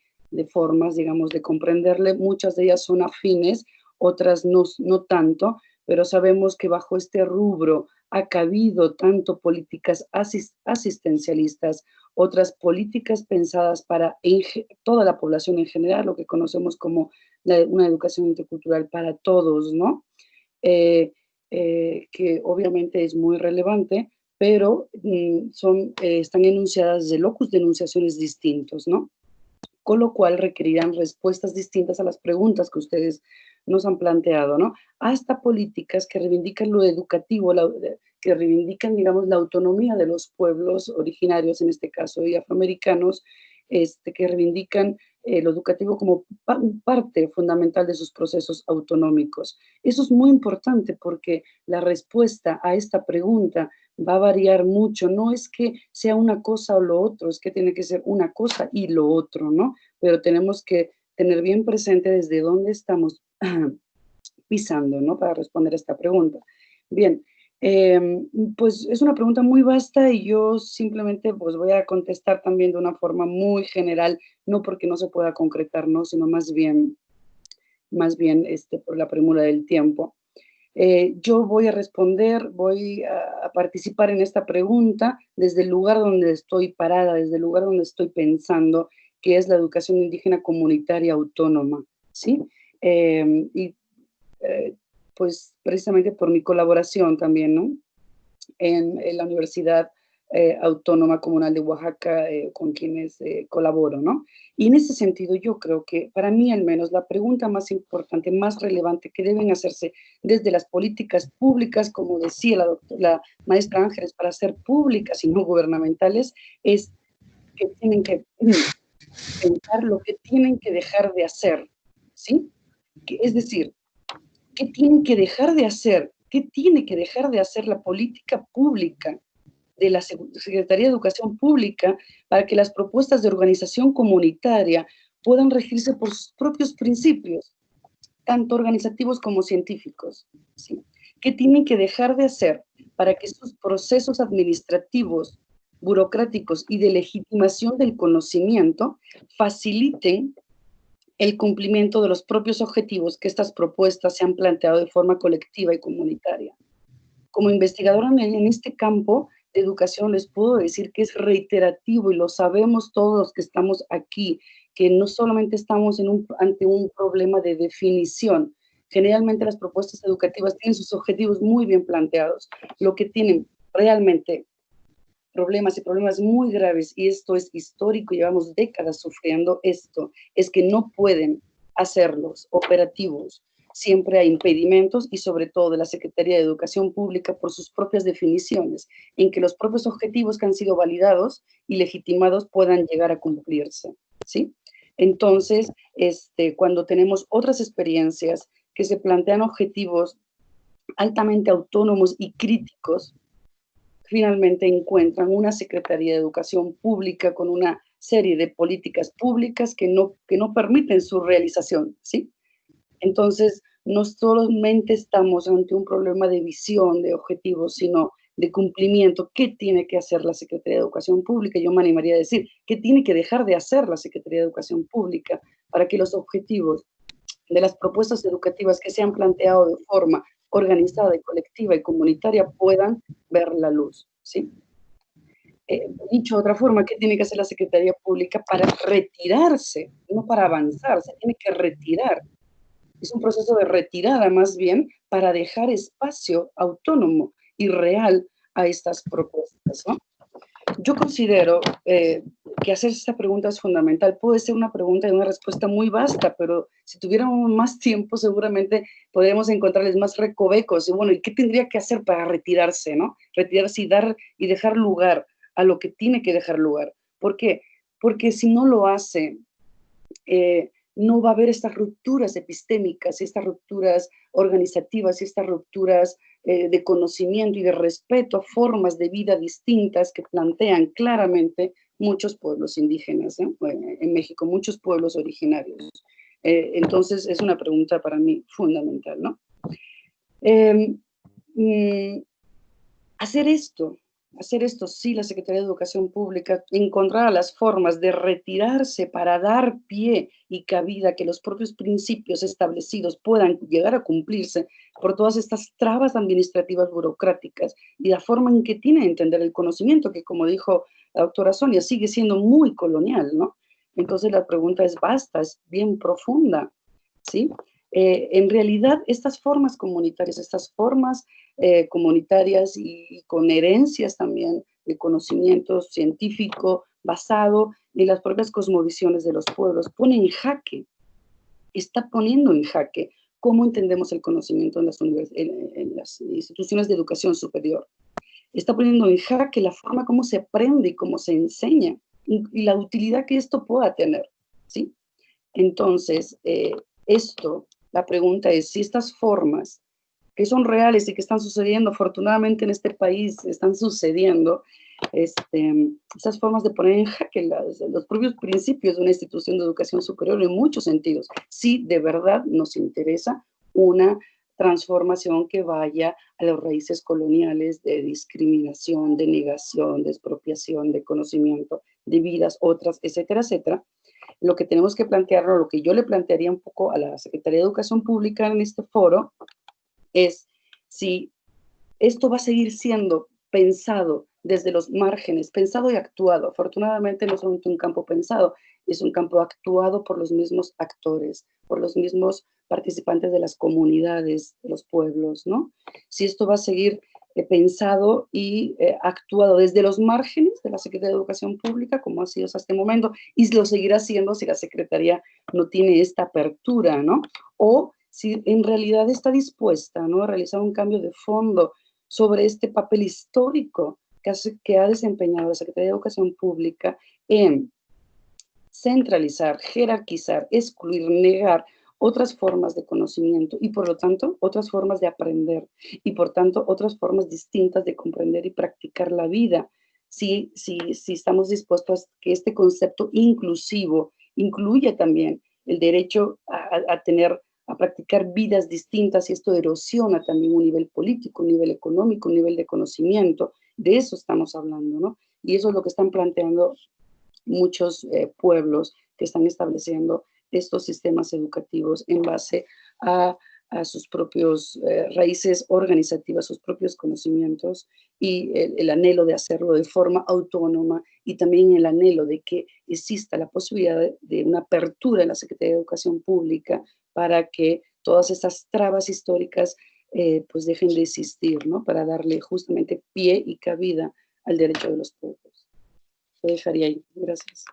formas, digamos, de comprenderle. Muchas de ellas son afines, otras no tanto, pero sabemos que bajo este rubro ha cabido tanto políticas asistencialistas, otras políticas pensadas para toda la población en general, lo que conocemos como una educación intercultural para todos, ¿no? Que obviamente es muy relevante, pero están enunciadas de locus de enunciaciones distintos, ¿no? Con lo cual requerirán respuestas distintas a las preguntas que ustedes nos han planteado, ¿no? Hasta políticas que reivindican lo educativo, que reivindican, digamos, la autonomía de los pueblos originarios, en este caso, y afroamericanos, que reivindican lo educativo como parte fundamental de sus procesos autonómicos. Eso es muy importante porque la respuesta a esta pregunta va a variar mucho. No es que sea una cosa o lo otro, es que tiene que ser una cosa y lo otro, ¿no? Pero tenemos que tener bien presente desde dónde estamos pisando, ¿no?, para responder a esta pregunta. Bien, pues es una pregunta muy vasta y yo simplemente pues voy a contestar también de una forma muy general, no porque no se pueda concretar, ¿no?, sino más bien por la premura del tiempo. Yo voy a responder, voy a participar en esta pregunta desde el lugar donde estoy parada, desde el lugar donde estoy pensando, que es la educación indígena comunitaria autónoma, ¿sí? Pues precisamente por mi colaboración también, ¿no?, en la Universidad Autónoma Comunal de Oaxaca, con quienes colaboro, ¿no? Y en ese sentido yo creo que para mí al menos la pregunta más importante, más relevante que deben hacerse desde las políticas públicas, como decía la maestra Ángeles, para ser públicas y no gubernamentales, es que tienen que pensar lo que tienen que dejar de hacer, ¿sí? Es decir, ¿qué tienen que dejar de hacer? ¿Qué tiene que dejar de hacer la política pública de la Secretaría de Educación Pública para que las propuestas de organización comunitaria puedan regirse por sus propios principios, tanto organizativos como científicos, ¿sí? ¿Qué tienen que dejar de hacer para que estos procesos administrativos burocráticos y de legitimación del conocimiento faciliten el cumplimiento de los propios objetivos que estas propuestas se han planteado de forma colectiva y comunitaria. Como investigadora en este campo de educación les puedo decir que es reiterativo y lo sabemos todos los que estamos aquí, que no solamente estamos ante un problema de definición. Generalmente las propuestas educativas tienen sus objetivos muy bien planteados. Lo que tienen realmente problemas y problemas muy graves, y esto es histórico, llevamos décadas sufriendo esto, es que no pueden hacerlos operativos. Siempre hay impedimentos y sobre todo de la Secretaría de Educación Pública por sus propias definiciones, en que los propios objetivos que han sido validados y legitimados puedan llegar a cumplirse, ¿sí? Entonces, cuando tenemos otras experiencias que se plantean objetivos altamente autónomos y críticos, finalmente encuentran una Secretaría de Educación Pública con una serie de políticas públicas que no permiten su realización, ¿sí? Entonces, no solamente estamos ante un problema de visión, de objetivos, sino de cumplimiento. ¿Qué tiene que hacer la Secretaría de Educación Pública? Yo me animaría a decir, ¿qué tiene que dejar de hacer la Secretaría de Educación Pública para que los objetivos de las propuestas educativas que se han planteado de forma organizada y colectiva y comunitaria puedan ver la luz, ¿sí? Dicho de otra forma, ¿qué tiene que hacer la Secretaría Pública para retirarse? No para avanzar, se tiene que retirar. Es un proceso de retirada más bien para dejar espacio autónomo y real a estas propuestas, ¿no? Yo considero que hacer esta pregunta es fundamental. Puede ser una pregunta y una respuesta muy vasta, pero si tuviéramos más tiempo seguramente podríamos encontrarles más recovecos. Y bueno, ¿y qué tendría que hacer para retirarse, no? Retirarse y dejar lugar a lo que tiene que dejar lugar. ¿Por qué? Porque si no lo hace, no va a haber estas rupturas epistémicas, estas rupturas organizativas, estas rupturas de conocimiento y de respeto a formas de vida distintas que plantean claramente muchos pueblos indígenas, ¿eh? En México, muchos pueblos originarios. Entonces, es una pregunta para mí fundamental, ¿no? Hacer esto, sí, la Secretaría de Educación Pública encontrará las formas de retirarse para dar pie y cabida a que los propios principios establecidos puedan llegar a cumplirse por todas estas trabas administrativas burocráticas y la forma en que tiene que entender el conocimiento, que como dijo la doctora Sonia, sigue siendo muy colonial, ¿no? Entonces la pregunta es vasta, es bien profunda, ¿sí? En realidad, estas formas comunitarias, y con herencias también de conocimiento científico basado en las propias cosmovisiones de los pueblos, está poniendo en jaque cómo entendemos el conocimiento en las instituciones de educación superior. Está poniendo en jaque la forma como se aprende y cómo se enseña y la utilidad que esto pueda tener, ¿sí? Entonces, la pregunta es si estas formas que son reales y que están sucediendo, afortunadamente en este país están sucediendo, esas formas de poner en jaque los propios principios de una institución de educación superior en muchos sentidos. Si de verdad nos interesa una transformación que vaya a las raíces coloniales de discriminación, de negación, de expropiación, de conocimiento, de vidas, otras, etcétera, etcétera. Lo que tenemos que plantear, lo que yo le plantearía un poco a la Secretaría de Educación Pública en este foro, es si esto va a seguir siendo pensado desde los márgenes, pensado y actuado. Afortunadamente no es solamente un campo pensado, es un campo actuado por los mismos actores, por los mismos participantes de las comunidades, de los pueblos, ¿no? Si esto va a seguir pensado y actuado desde los márgenes de la Secretaría de Educación Pública, como ha sido hasta este momento, y lo seguirá haciendo si la Secretaría no tiene esta apertura, ¿no? O si en realidad está dispuesta, ¿no?, a realizar un cambio de fondo sobre este papel histórico que ha desempeñado la Secretaría de Educación Pública en centralizar, jerarquizar, excluir, negar otras formas de conocimiento y por lo tanto otras formas de aprender y por tanto otras formas distintas de comprender y practicar la vida. Si estamos dispuestos a que este concepto inclusivo incluya también el derecho a practicar vidas distintas, y esto erosiona también un nivel político, un nivel económico, un nivel de conocimiento. De eso estamos hablando, ¿no? Y eso es lo que están planteando muchos pueblos que están estableciendo estos sistemas educativos en base a sus propios raíces organizativas, sus propios conocimientos y el anhelo de hacerlo de forma autónoma y también el anhelo de que exista la posibilidad de una apertura en la Secretaría de Educación Pública para que todas estas trabas históricas pues dejen de existir, ¿no? Para darle justamente pie y cabida al derecho de los pueblos. Lo dejaría ahí. Gracias.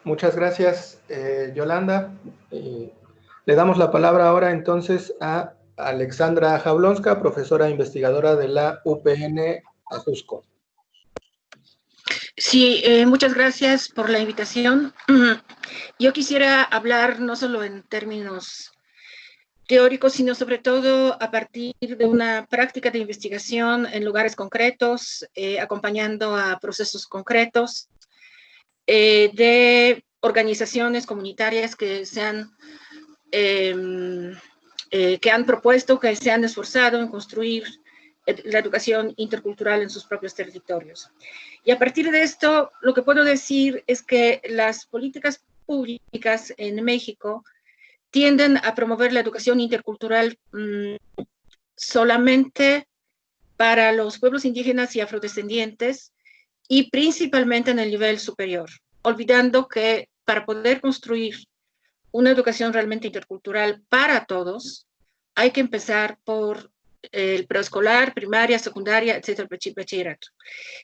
Muchas gracias, Yolanda. Le damos la palabra ahora entonces a Alexandra Jablonska, profesora investigadora de la UPN Ajusco. Sí, muchas gracias por la invitación. Yo quisiera hablar no solo en términos teóricos, sino sobre todo a partir de una práctica de investigación en lugares concretos, acompañando a procesos concretos, de organizaciones comunitarias que han propuesto, que se han esforzado en construir la educación intercultural en sus propios territorios. Y a partir de esto, lo que puedo decir es que las políticas públicas en México tienden a promover la educación intercultural solamente para los pueblos indígenas y afrodescendientes y principalmente en el nivel superior, olvidando que para poder construir una educación realmente intercultural para todos, hay que empezar por el preescolar, primaria, secundaria, etcétera, bachillerato.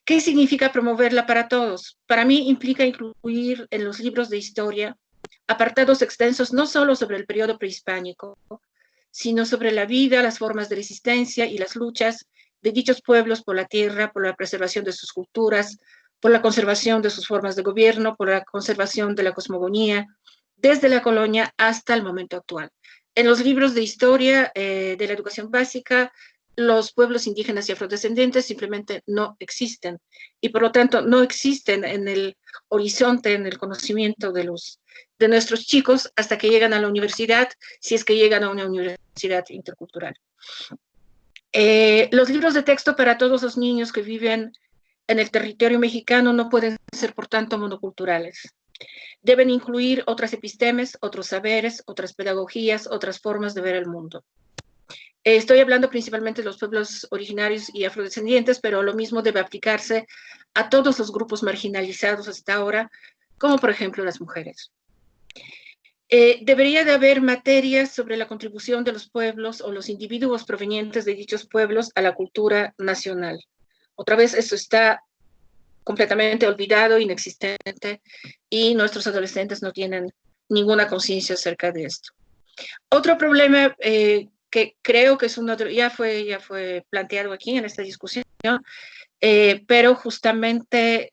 ¿Qué significa promoverla para todos? Para mí implica incluir en los libros de historia apartados extensos no solo sobre el periodo prehispánico, sino sobre la vida, las formas de resistencia y las luchas de dichos pueblos por la tierra, por la preservación de sus culturas, por la conservación de sus formas de gobierno, por la conservación de la cosmogonía, desde la colonia hasta el momento actual. En los libros de historia de la educación básica, los pueblos indígenas y afrodescendientes simplemente no existen y por lo tanto no existen en el horizonte, en el conocimiento de nuestros chicos hasta que llegan a la universidad, si es que llegan a una universidad intercultural. Los libros de texto para todos los niños que viven en el territorio mexicano no pueden ser, por tanto, monoculturales. Deben incluir otras epistemes, otros saberes, otras pedagogías, otras formas de ver el mundo. Estoy hablando principalmente de los pueblos originarios y afrodescendientes, pero lo mismo debe aplicarse a todos los grupos marginalizados hasta ahora, como por ejemplo las mujeres. Debería de haber materias sobre la contribución de los pueblos o los individuos provenientes de dichos pueblos a la cultura nacional. Otra vez, eso está completamente olvidado, inexistente, y nuestros adolescentes no tienen ninguna conciencia acerca de esto. Otro problema que creo que es ya fue planteado aquí en esta discusión, pero justamente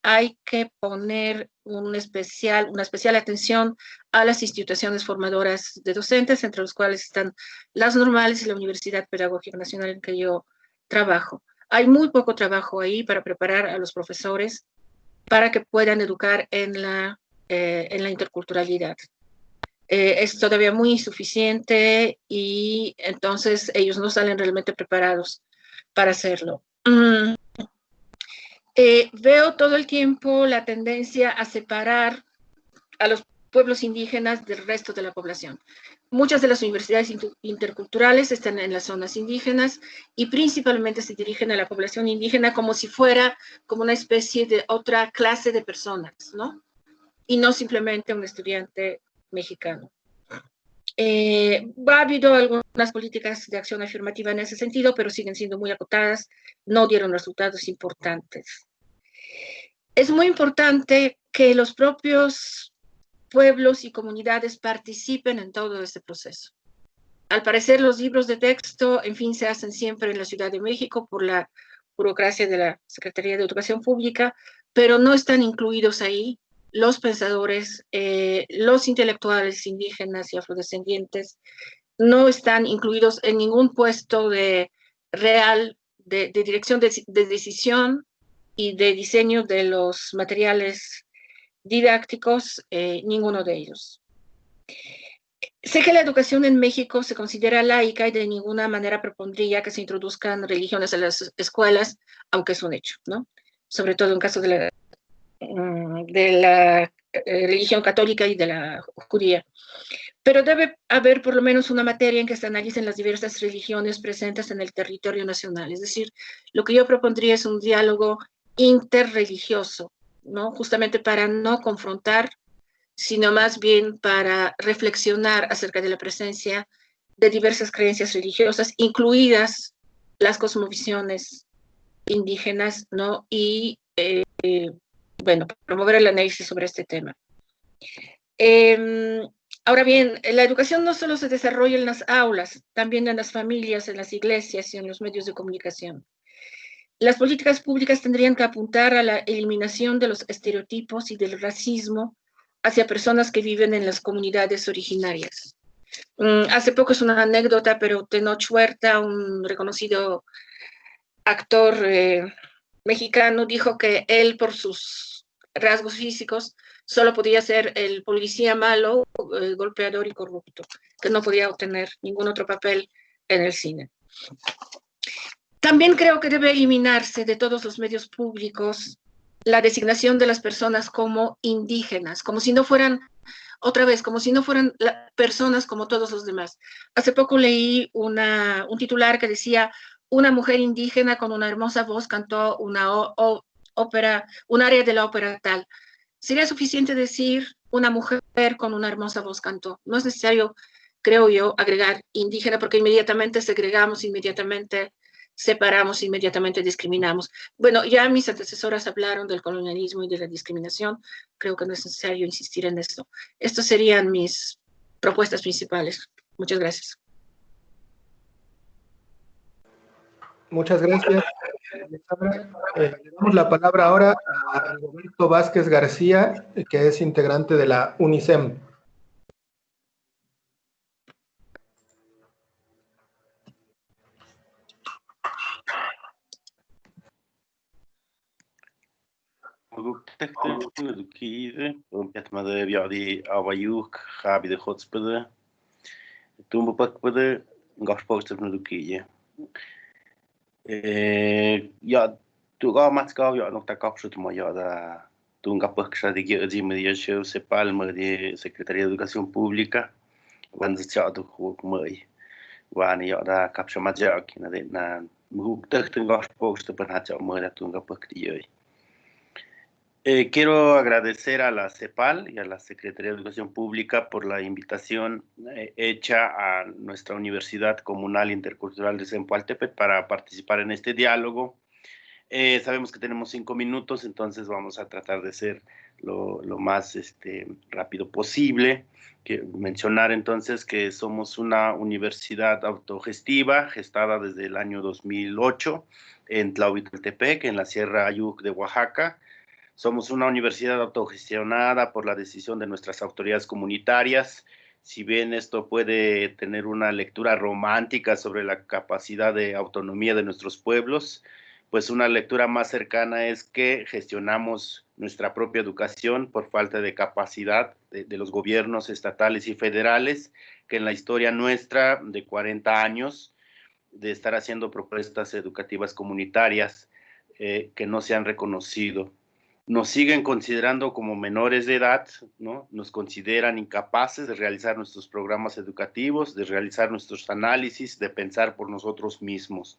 hay que poner una especial atención a las instituciones formadoras de docentes, entre los cuales están las normales y la Universidad Pedagógica Nacional en que yo trabajo. Hay muy poco trabajo ahí para preparar a los profesores para que puedan educar en la interculturalidad. Es todavía muy insuficiente y entonces ellos no salen realmente preparados para hacerlo. Veo todo el tiempo la tendencia a separar a los pueblos indígenas del resto de la población. Muchas de las universidades interculturales están en las zonas indígenas y principalmente se dirigen a la población indígena como si fuera como una especie de otra clase de personas, ¿no? Y no simplemente un estudiante mexicano. Ha habido algunas políticas de acción afirmativa en ese sentido, pero siguen siendo muy acotadas, no dieron resultados importantes. Es muy importante que los propios pueblos y comunidades participen en todo este proceso. Al parecer, los libros de texto, en fin, se hacen siempre en la Ciudad de México por la burocracia de la Secretaría de Educación Pública, pero no están incluidos ahí los pensadores, los intelectuales indígenas y afrodescendientes, no están incluidos en ningún puesto de dirección de decisión y de diseño de los materiales didácticos, ninguno de ellos. Sé que la educación en México se considera laica y de ninguna manera propondría que se introduzcan religiones en las escuelas, aunque es un hecho, ¿no? Sobre todo en caso de la religión católica y de la judía. Pero debe haber por lo menos una materia en que se analicen las diversas religiones presentes en el territorio nacional. Es decir, lo que yo propondría es un diálogo interreligioso, ¿no? Justamente para no confrontar, sino más bien para reflexionar acerca de la presencia de diversas creencias religiosas, incluidas las cosmovisiones indígenas, ¿no? Y, bueno, promover el análisis sobre este tema. Ahora bien, la educación no solo se desarrolla en las aulas, también en las familias, en las iglesias y en los medios de comunicación. Las políticas públicas tendrían que apuntar a la eliminación de los estereotipos y del racismo hacia personas que viven en las comunidades originarias. Hace poco, es una anécdota, pero Tenoch Huerta, un reconocido actor mexicano, dijo que él, por sus rasgos físicos, solo podía ser el policía malo, golpeador y corrupto, que no podía obtener ningún otro papel en el cine. También creo que debe eliminarse de todos los medios públicos la designación de las personas como indígenas, como si no fueran, otra vez, como si no fueran personas como todos los demás. Hace poco leí un titular que decía: una mujer indígena con una hermosa voz cantó una ópera, un área de la ópera tal. Sería suficiente decir una mujer con una hermosa voz cantó. No es necesario, creo yo, agregar indígena, porque inmediatamente segregamos, inmediatamente separamos, inmediatamente discriminamos. Bueno, ya mis antecesoras hablaron del colonialismo y de la discriminación. Creo que no es necesario insistir en esto. Estas serían mis propuestas principales. Muchas gracias. Muchas gracias. Le damos la palabra ahora a Roberto Vázquez García, que es integrante de la UNICEM. Ja, tuga matska ja nog ta kapsut ma ja da tunga păkșa de ghi media show se palma de Secretaría de Educación Pública cuando se ha tu mai wani ja da kapsha maja kina de na mu tunga post per ha mai da tunga păkti. Quiero agradecer a la CEPAL y a la Secretaría de Educación Pública por la invitación hecha a nuestra Universidad Comunal Intercultural de Zempoaltepet para participar en este diálogo. Sabemos que tenemos 5 minutos, entonces vamos a tratar de ser lo más rápido posible. Mencionar entonces que somos una universidad autogestiva, gestada desde el año 2008 en Tlahuitoltepec, en la Sierra Ayuk de Oaxaca. Somos una universidad autogestionada por la decisión de nuestras autoridades comunitarias. Si bien esto puede tener una lectura romántica sobre la capacidad de autonomía de nuestros pueblos, pues una lectura más cercana es que gestionamos nuestra propia educación por falta de capacidad de los gobiernos estatales y federales, que en la historia nuestra de 40 años de estar haciendo propuestas educativas comunitarias que no se han reconocido. Nos siguen considerando como menores de edad, ¿no? Nos consideran incapaces de realizar nuestros programas educativos, de realizar nuestros análisis, de pensar por nosotros mismos.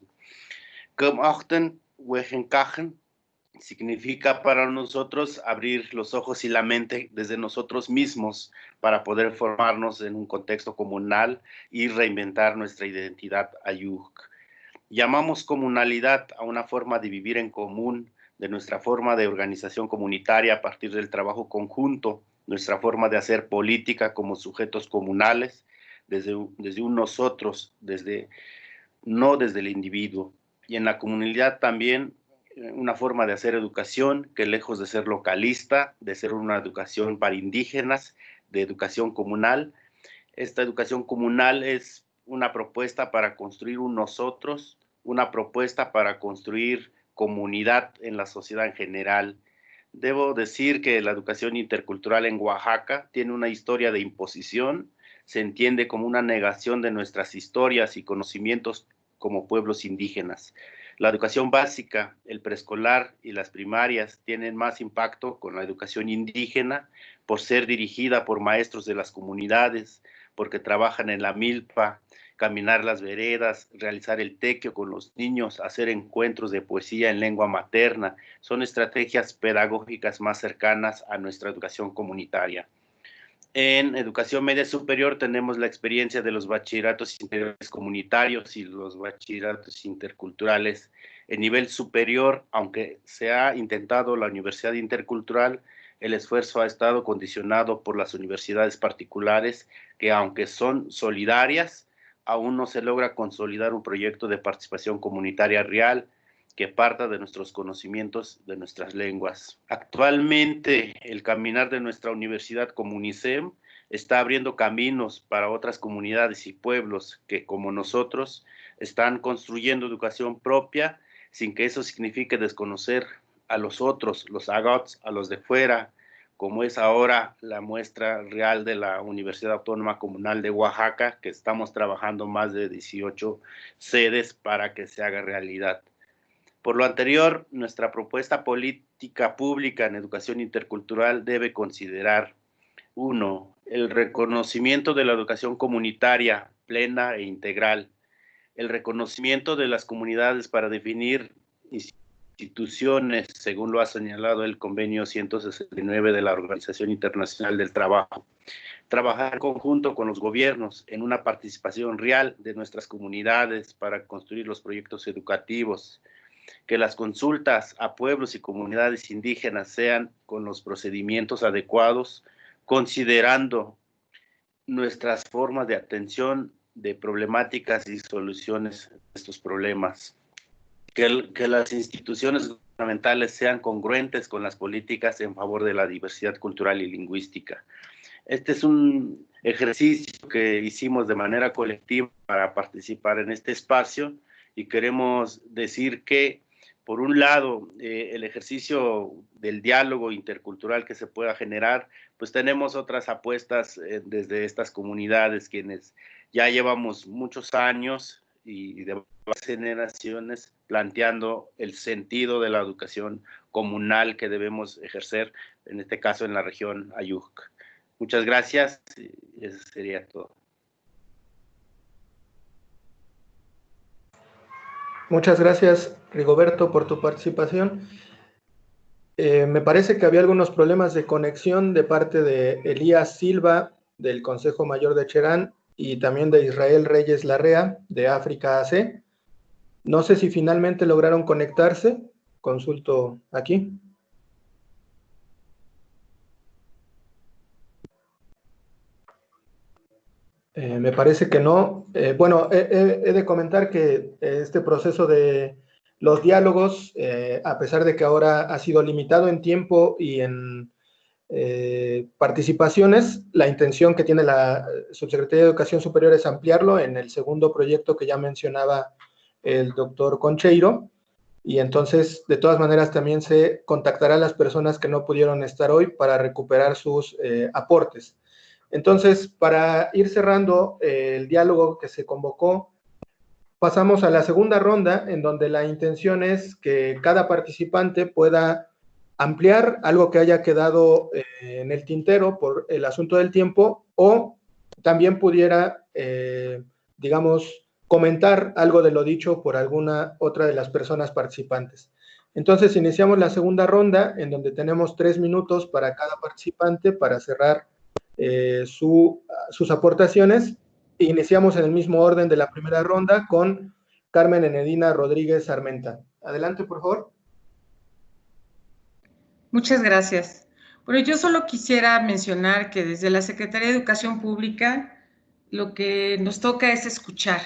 Significa para nosotros abrir los ojos y la mente desde nosotros mismos para poder formarnos en un contexto comunal y reinventar nuestra identidad ayuk. Llamamos comunalidad a una forma de vivir en común, de nuestra forma de organización comunitaria a partir del trabajo conjunto, nuestra forma de hacer política como sujetos comunales, desde un nosotros, no desde el individuo. Y en la comunidad también una forma de hacer educación que, lejos de ser localista, de ser una educación para indígenas, de educación comunal, esta educación comunal es una propuesta para construir un nosotros, una propuesta para construir comunidad en la sociedad en general. Debo decir que la educación intercultural en Oaxaca tiene una historia de imposición, se entiende como una negación de nuestras historias y conocimientos como pueblos indígenas. La educación básica, el preescolar y las primarias tienen más impacto con la educación indígena por ser dirigida por maestros de las comunidades, porque trabajan en la milpa, caminar las veredas, realizar el tequio con los niños, hacer encuentros de poesía en lengua materna. Son estrategias pedagógicas más cercanas a nuestra educación comunitaria. En educación media superior tenemos la experiencia de los bachilleratos integrales comunitarios y los bachilleratos interculturales. En nivel superior, aunque se ha intentado la universidad intercultural, el esfuerzo ha estado condicionado por las universidades particulares que, aunque son solidarias, aún no se logra consolidar un proyecto de participación comunitaria real que parta de nuestros conocimientos de nuestras lenguas. Actualmente, el caminar de nuestra universidad como UNICEM está abriendo caminos para otras comunidades y pueblos que, como nosotros, están construyendo educación propia sin que eso signifique desconocer a los otros, los agots, a los de fuera, como es ahora la muestra real de la Universidad Autónoma Comunal de Oaxaca, que estamos trabajando más de 18 sedes para que se haga realidad. Por lo anterior, nuestra propuesta política pública en educación intercultural debe considerar: 1. El reconocimiento de la educación comunitaria plena e integral, el reconocimiento de las comunidades para definir instituciones, según lo ha señalado el convenio 169 de la Organización Internacional del Trabajo, trabajar en conjunto con los gobiernos en una participación real de nuestras comunidades para construir los proyectos educativos, que las consultas a pueblos y comunidades indígenas sean con los procedimientos adecuados, considerando nuestras formas de atención de problemáticas y soluciones de estos problemas, que las instituciones gubernamentales sean congruentes con las políticas en favor de la diversidad cultural y lingüística. Este es un ejercicio que hicimos de manera colectiva para participar en este espacio, y queremos decir que, por un lado, el ejercicio del diálogo intercultural que se pueda generar, pues tenemos otras apuestas desde estas comunidades, quienes ya llevamos muchos años y de varias generaciones planteando el sentido de la educación comunal que debemos ejercer, en este caso en la región Ayuk. Muchas gracias, y eso sería todo. Muchas gracias, Rigoberto, por tu participación. Me parece que había algunos problemas de conexión de parte de Elías Silva, del Consejo Mayor de Cherán, y también de Israel Reyes Larrea, de África AC. No sé si finalmente lograron conectarse. Consulto aquí. Me parece que no. Bueno, he de comentar que este proceso de los diálogos, a pesar de que ahora ha sido limitado en tiempo y en participaciones, la intención que tiene la Subsecretaría de Educación Superior es ampliarlo en el segundo proyecto que ya mencionaba el doctor Concheiro, y entonces, de todas maneras, también se contactará a las personas que no pudieron estar hoy para recuperar sus aportes. Entonces, para ir cerrando el diálogo que se convocó, pasamos a la segunda ronda, en donde la intención es que cada participante pueda ampliar algo que haya quedado en el tintero por el asunto del tiempo, o también pudiera, digamos, comentar algo de lo dicho por alguna otra de las personas participantes. Entonces, iniciamos la segunda ronda, en donde tenemos 3 minutos para cada participante para cerrar sus aportaciones. Iniciamos en el mismo orden de la primera ronda con Carmen Enedina Rodríguez Armenta. Adelante, por favor. Muchas gracias. Bueno, yo solo quisiera mencionar que desde la Secretaría de Educación Pública lo que nos toca es escuchar,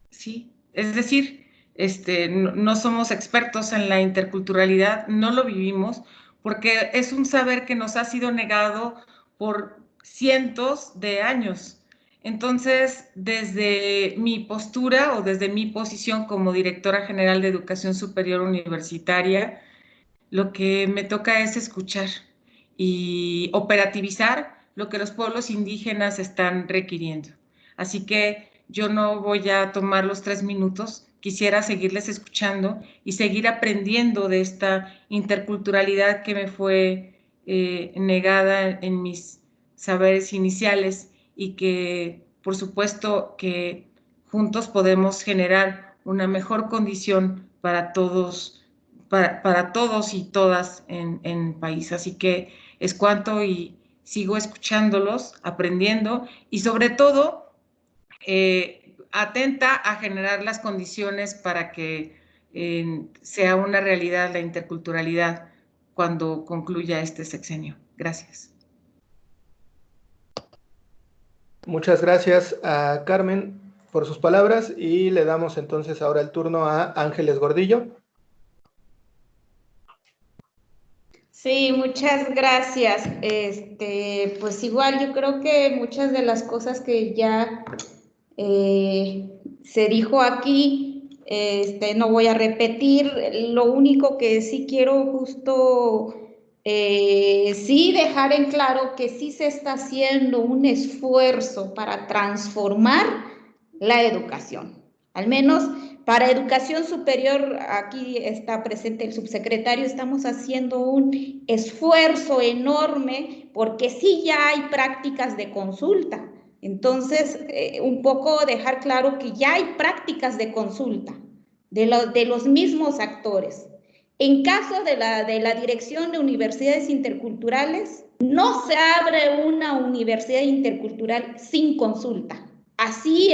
¿sí? Es decir, no somos expertos en la interculturalidad, no lo vivimos, porque es un saber que nos ha sido negado por cientos de años. Entonces, desde mi postura o desde mi posición como directora general de Educación Superior Universitaria, lo que me toca es escuchar y operativizar lo que los pueblos indígenas están requiriendo. Así que yo no voy a tomar los 3 minutos, quisiera seguirles escuchando y seguir aprendiendo de esta interculturalidad que me fue negada en mis saberes iniciales y que, por supuesto, que juntos podemos generar una mejor condición para todos, para todos y todas en el país. Así que es cuanto y sigo escuchándolos, aprendiendo y sobre todo atenta a generar las condiciones para que sea una realidad la interculturalidad cuando concluya este sexenio. Gracias. Muchas gracias a Carmen por sus palabras y le damos entonces ahora el turno a Ángeles Gordillo. Sí, muchas gracias. Pues igual yo creo que muchas de las cosas que ya se dijo aquí, no voy a repetir. Lo único que sí quiero justo sí dejar en claro que sí se está haciendo un esfuerzo para transformar la educación, al menos para educación superior. Aquí está presente el subsecretario, estamos haciendo un esfuerzo enorme porque sí ya hay prácticas de consulta. Entonces, un poco dejar claro que ya hay prácticas de consulta de los mismos actores. En caso de la Dirección de Universidades Interculturales, no se abre una universidad intercultural sin consulta. Así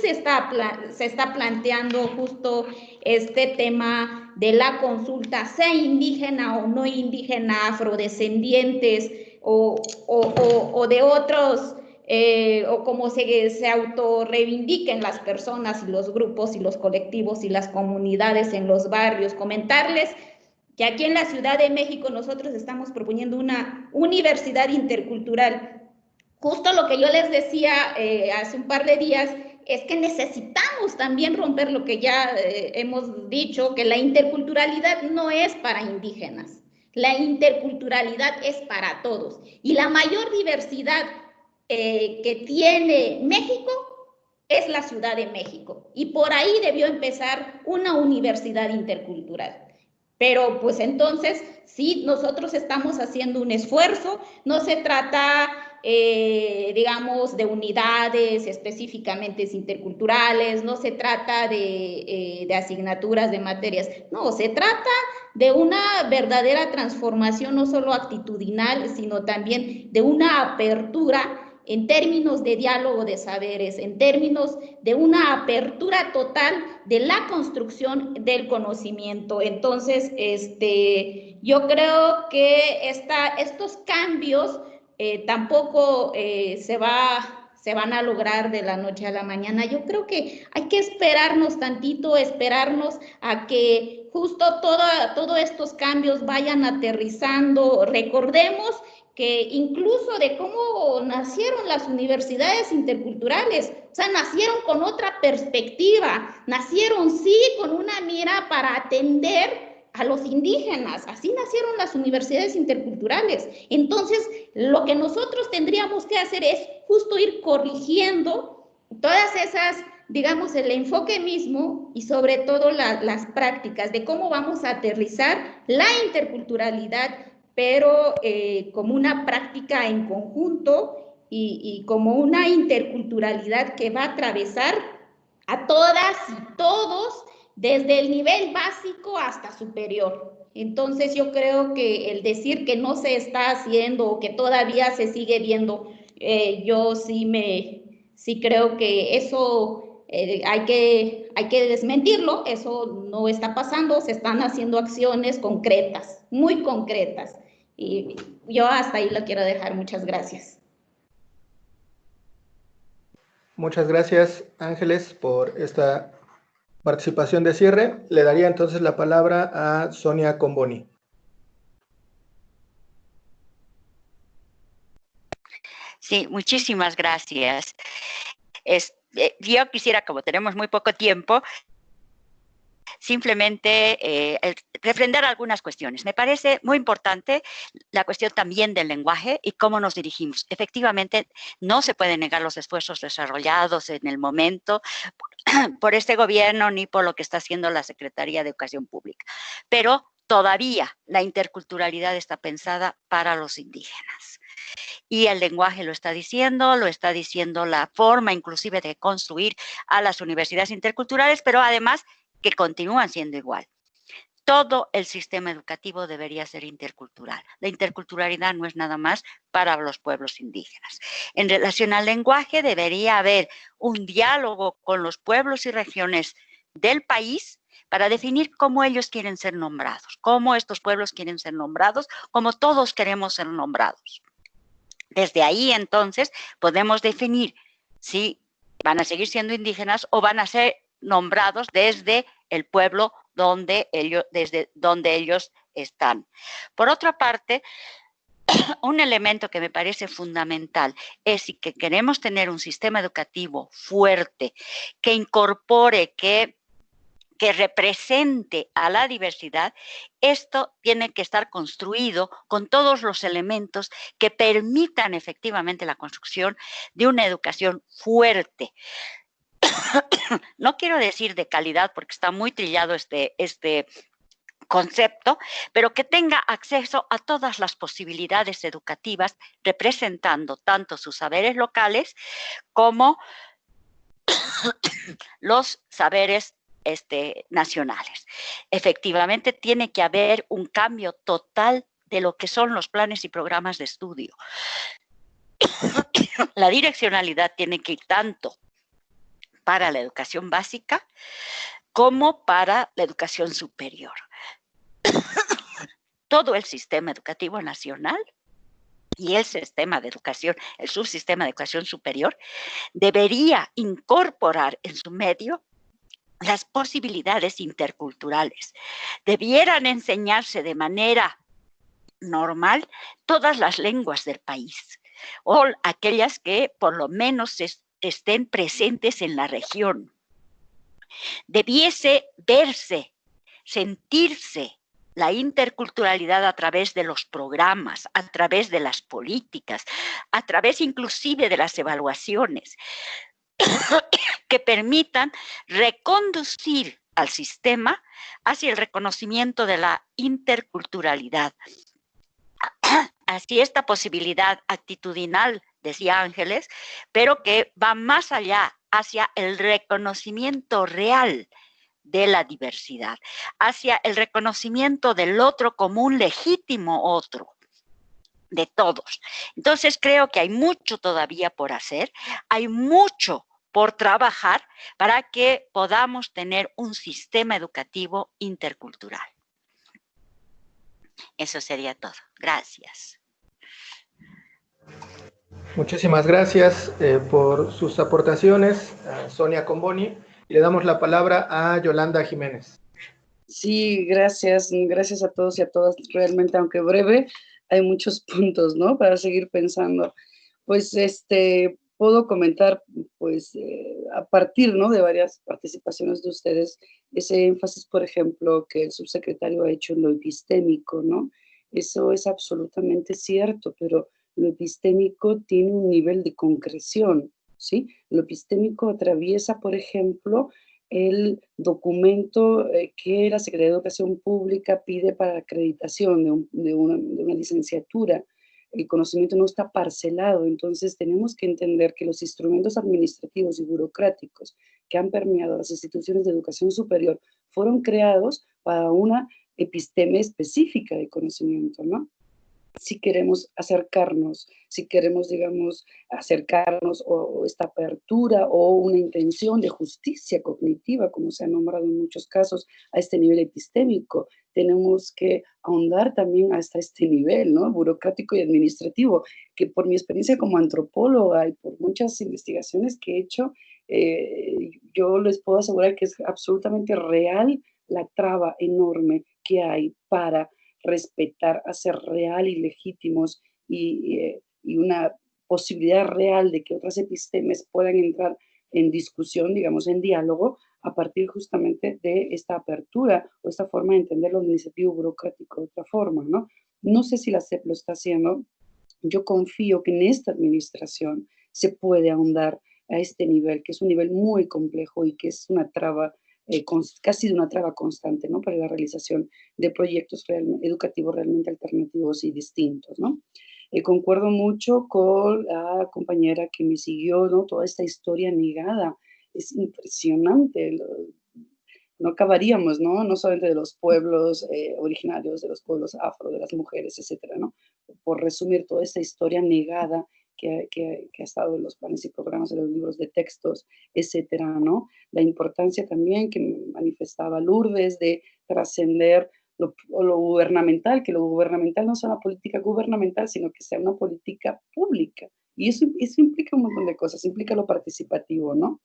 se está planteando justo este tema de la consulta, sea indígena o no indígena, afrodescendientes o de otros, o como se autorreivindiquen las personas y los grupos y los colectivos y las comunidades en los barrios. Comentarles que aquí en la Ciudad de México nosotros estamos proponiendo una universidad intercultural. Justo lo que yo les decía hace un par de días es que necesitamos también romper lo que ya hemos dicho, que la interculturalidad no es para indígenas, la interculturalidad es para todos. Y la mayor diversidad que tiene México es la Ciudad de México. Y por ahí debió empezar una universidad intercultural. Pero pues entonces, sí, nosotros estamos haciendo un esfuerzo, no se trata, digamos, de unidades específicamente interculturales, no se trata de asignaturas, de materias, no, se trata de una verdadera transformación, no solo actitudinal, sino también de una apertura en términos de diálogo de saberes, en términos de una apertura total de la construcción del conocimiento. Entonces, yo creo que estos cambios tampoco se van a lograr de la noche a la mañana. Yo creo que hay que esperarnos tantito, esperarnos a que justo todos estos cambios vayan aterrizando. Recordemos que incluso de cómo nacieron las universidades interculturales, o sea, nacieron con otra perspectiva, nacieron sí con una mira para atender a los indígenas, así nacieron las universidades interculturales. Entonces, lo que nosotros tendríamos que hacer es justo ir corrigiendo todas esas, digamos, el enfoque mismo y sobre todo las prácticas de cómo vamos a aterrizar la interculturalidad, pero como una práctica en conjunto y como una interculturalidad que va a atravesar a todas y todos desde el nivel básico hasta superior. Entonces yo creo que el decir que no se está haciendo o que todavía se sigue viendo, yo sí creo que eso hay que desmentirlo, eso no está pasando, se están haciendo acciones concretas, muy concretas. Y yo hasta ahí lo quiero dejar. Muchas gracias. Muchas gracias, Ángeles, por esta participación de cierre. Le daría entonces la palabra a Sonia Comboni. Sí, muchísimas gracias. Yo quisiera, como tenemos muy poco tiempo, simplemente refrendar algunas cuestiones. Me parece muy importante la cuestión también del lenguaje y cómo nos dirigimos. Efectivamente, no se pueden negar los esfuerzos desarrollados en el momento por este gobierno ni por lo que está haciendo la Secretaría de Educación Pública, pero todavía la interculturalidad está pensada para los indígenas. Y el lenguaje lo está diciendo la forma inclusive de construir a las universidades interculturales, pero además que continúan siendo igual. Todo el sistema educativo debería ser intercultural. La interculturalidad no es nada más para los pueblos indígenas. En relación al lenguaje, debería haber un diálogo con los pueblos y regiones del país para definir cómo ellos quieren ser nombrados, cómo estos pueblos quieren ser nombrados, cómo todos queremos ser nombrados. Desde ahí, entonces, podemos definir si van a seguir siendo indígenas o van a ser nombrados desde el pueblo desde donde ellos están. Por otra parte, un elemento que me parece fundamental es si que queremos tener un sistema educativo fuerte, que incorpore, que represente a la diversidad, esto tiene que estar construido con todos los elementos que permitan efectivamente la construcción de una educación fuerte. No quiero decir de calidad porque está muy trillado este concepto, pero que tenga acceso a todas las posibilidades educativas, representando tanto sus saberes locales como los saberes nacionales. Efectivamente, tiene que haber un cambio total de lo que son los planes y programas de estudio. La direccionalidad tiene que ir tanto para la educación básica como para la educación superior. Todo el sistema educativo nacional y el sistema de educación, el subsistema de educación superior, debería incorporar en su medio las posibilidades interculturales. Debieran enseñarse de manera normal todas las lenguas del país o aquellas que por lo menos estén presentes en la región. Debiese verse, sentirse la interculturalidad a través de los programas, a través de las políticas, a través inclusive de las evaluaciones que permitan reconducir al sistema hacia el reconocimiento de la interculturalidad. Así esta posibilidad actitudinal, decía Ángeles, pero que va más allá, hacia el reconocimiento real de la diversidad, hacia el reconocimiento del otro como un legítimo otro, de todos. Entonces creo que hay mucho todavía por hacer, hay mucho por trabajar para que podamos tener un sistema educativo intercultural. Eso sería todo. Gracias. Muchísimas gracias por sus aportaciones, a Sonia Comboni, y le damos la palabra a Yolanda Jiménez. Sí, gracias a todos y a todas. Realmente, aunque breve, hay muchos puntos, ¿no? Para seguir pensando. Pues, puedo comentar, pues, a partir, ¿no?, de varias participaciones de ustedes, ese énfasis, por ejemplo, que el subsecretario ha hecho en lo epistémico, ¿no? Eso es absolutamente cierto, pero lo epistémico tiene un nivel de concreción, ¿sí? Lo epistémico atraviesa, por ejemplo, el documento que la Secretaría de Educación Pública pide para la acreditación de una licenciatura. El conocimiento no está parcelado, entonces tenemos que entender que los instrumentos administrativos y burocráticos que han permeado las instituciones de educación superior fueron creados para una episteme específica de conocimiento, ¿no? Si queremos acercarnos, digamos, o esta apertura o una intención de justicia cognitiva, como se ha nombrado en muchos casos, a este nivel epistémico, tenemos que ahondar también hasta este nivel, ¿no?, burocrático y administrativo, que por mi experiencia como antropóloga y por muchas investigaciones que he hecho, yo les puedo asegurar que es absolutamente real la traba enorme que hay para respetar, hacer real y legítimos y una posibilidad real de que otras epistemes puedan entrar en discusión, digamos, en diálogo a partir justamente de esta apertura o esta forma de entender lo administrativo burocrático de otra forma, ¿no? No sé si la SEP lo está haciendo. Yo confío que en esta administración se puede ahondar a este nivel, que es un nivel muy complejo y que es una traba, casi una traba constante, ¿no? Para la realización de proyectos educativos realmente alternativos y distintos, ¿no? Concuerdo mucho con la compañera que me siguió, ¿no? Toda esta historia negada. Es impresionante. No acabaríamos, ¿no? No solamente de los pueblos originarios, de los pueblos afro, de las mujeres, etcétera, ¿no? Por resumir toda esta historia negada que ha estado en los planes y programas, de los libros de textos, etcétera, ¿no? La importancia también que manifestaba Lourdes de trascender lo gubernamental, que lo gubernamental no sea una política gubernamental, sino que sea una política pública. Y eso implica un montón de cosas, implica lo participativo, ¿no?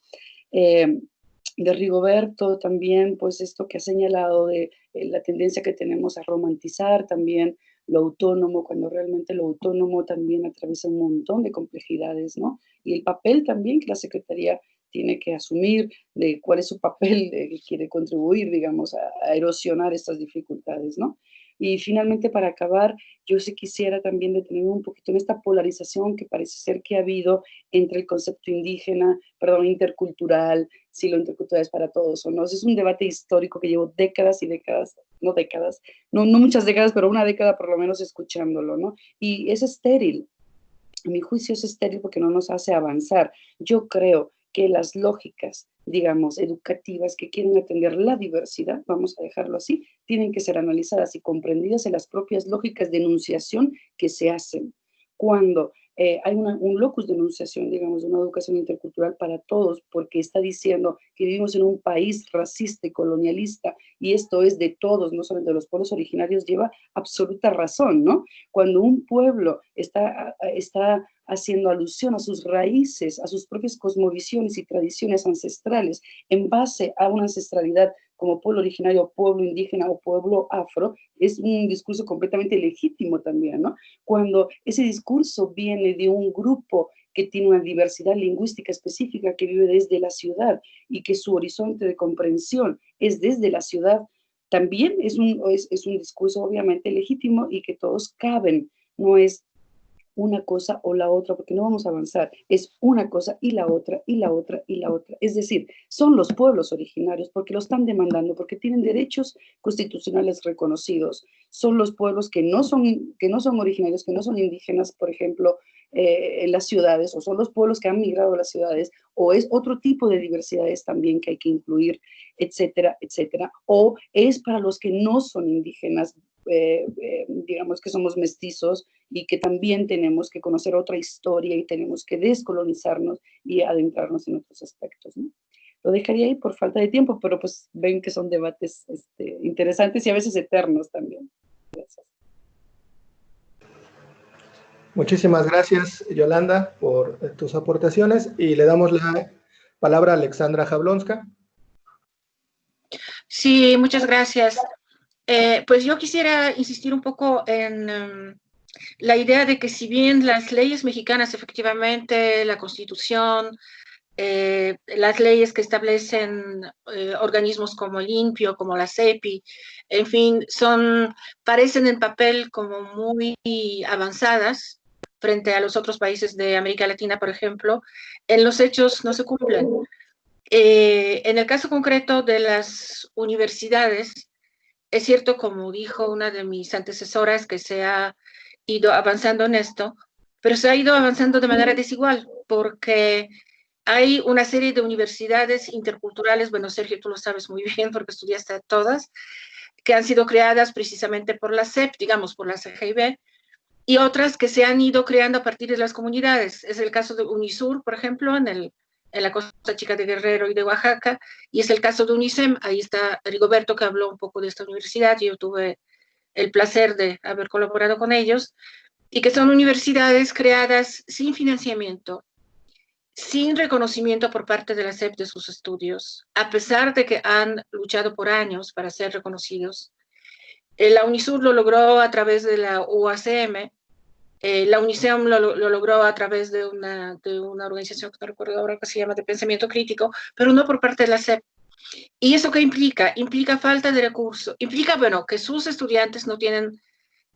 De Rigoberto también, pues esto que ha señalado de la tendencia que tenemos a romantizar también lo autónomo, cuando realmente lo autónomo también atraviesa un montón de complejidades, ¿no? Y el papel también que la Secretaría tiene que asumir de cuál es su papel, que quiere contribuir, digamos, a erosionar estas dificultades, ¿no? Y finalmente, para acabar, yo sí quisiera también detenerme un poquito en esta polarización que parece ser que ha habido entre el concepto intercultural, si lo intercultural es para todos o no. Es un debate histórico que llevo décadas y décadas, no muchas décadas, pero una década por lo menos escuchándolo, ¿no? Y es estéril. A mi juicio es estéril porque no nos hace avanzar. Yo creo que las lógicas, digamos, educativas que quieren atender la diversidad, vamos a dejarlo así, tienen que ser analizadas y comprendidas en las propias lógicas de enunciación que se hacen. Cuando hay un locus de enunciación, digamos, de una educación intercultural para todos, porque está diciendo que vivimos en un país racista y colonialista, y esto es de todos, no solo de los pueblos originarios, lleva absoluta razón, ¿no? Cuando un pueblo está haciendo alusión a sus raíces, a sus propias cosmovisiones y tradiciones ancestrales, en base a una ancestralidad como pueblo originario, pueblo indígena o pueblo afro, es un discurso completamente legítimo también, ¿no? Cuando ese discurso viene de un grupo que tiene una diversidad lingüística específica, que vive desde la ciudad y que su horizonte de comprensión es desde la ciudad, también es un discurso obviamente legítimo y que todos caben, no es una cosa o la otra, porque no vamos a avanzar, es una cosa y la otra, y la otra, y la otra. Es decir, son los pueblos originarios porque lo están demandando, porque tienen derechos constitucionales reconocidos. Son los pueblos que no son originarios, que no son indígenas, por ejemplo, en las ciudades, o son los pueblos que han migrado a las ciudades, o es otro tipo de diversidades también que hay que incluir, etcétera, etcétera. O es para los que no son indígenas, digamos que somos mestizos y que también tenemos que conocer otra historia y tenemos que descolonizarnos y adentrarnos en otros aspectos, ¿no? Lo dejaría ahí por falta de tiempo, pero pues ven que son debates interesantes y a veces eternos también. Gracias. Muchísimas gracias, Yolanda, por tus aportaciones, y le damos la palabra a Alexandra Jablonska. Sí, muchas gracias. Pues yo quisiera insistir un poco en la idea de que si bien las leyes mexicanas, efectivamente, la Constitución, las leyes que establecen organismos como el INPI, como la CEPI, en fin, parecen en papel como muy avanzadas frente a los otros países de América Latina, por ejemplo, en los hechos no se cumplen. En el caso concreto de las universidades, es cierto, como dijo una de mis antecesoras, que se ha ido avanzando en esto, pero se ha ido avanzando de manera desigual, porque hay una serie de universidades interculturales, bueno, Sergio, tú lo sabes muy bien porque estudiaste todas, que han sido creadas precisamente por la SEP, digamos, por la CGIB, y otras que se han ido creando a partir de las comunidades. Es el caso de Unisur, por ejemplo, en la Costa Chica de Guerrero y de Oaxaca, y es el caso de UNICEM. Ahí está Rigoberto, que habló un poco de esta universidad. Yo tuve el placer de haber colaborado con ellos, y que son universidades creadas sin financiamiento, sin reconocimiento por parte de la SEP de sus estudios, a pesar de que han luchado por años para ser reconocidos. La Unisur lo logró a través de la UACM, la UNICEM lo logró a través de una organización que no recuerdo ahora que se llama de pensamiento crítico, pero no por parte de la SEP. ¿Y eso qué implica? Implica falta de recursos, implica, bueno, que sus estudiantes no tienen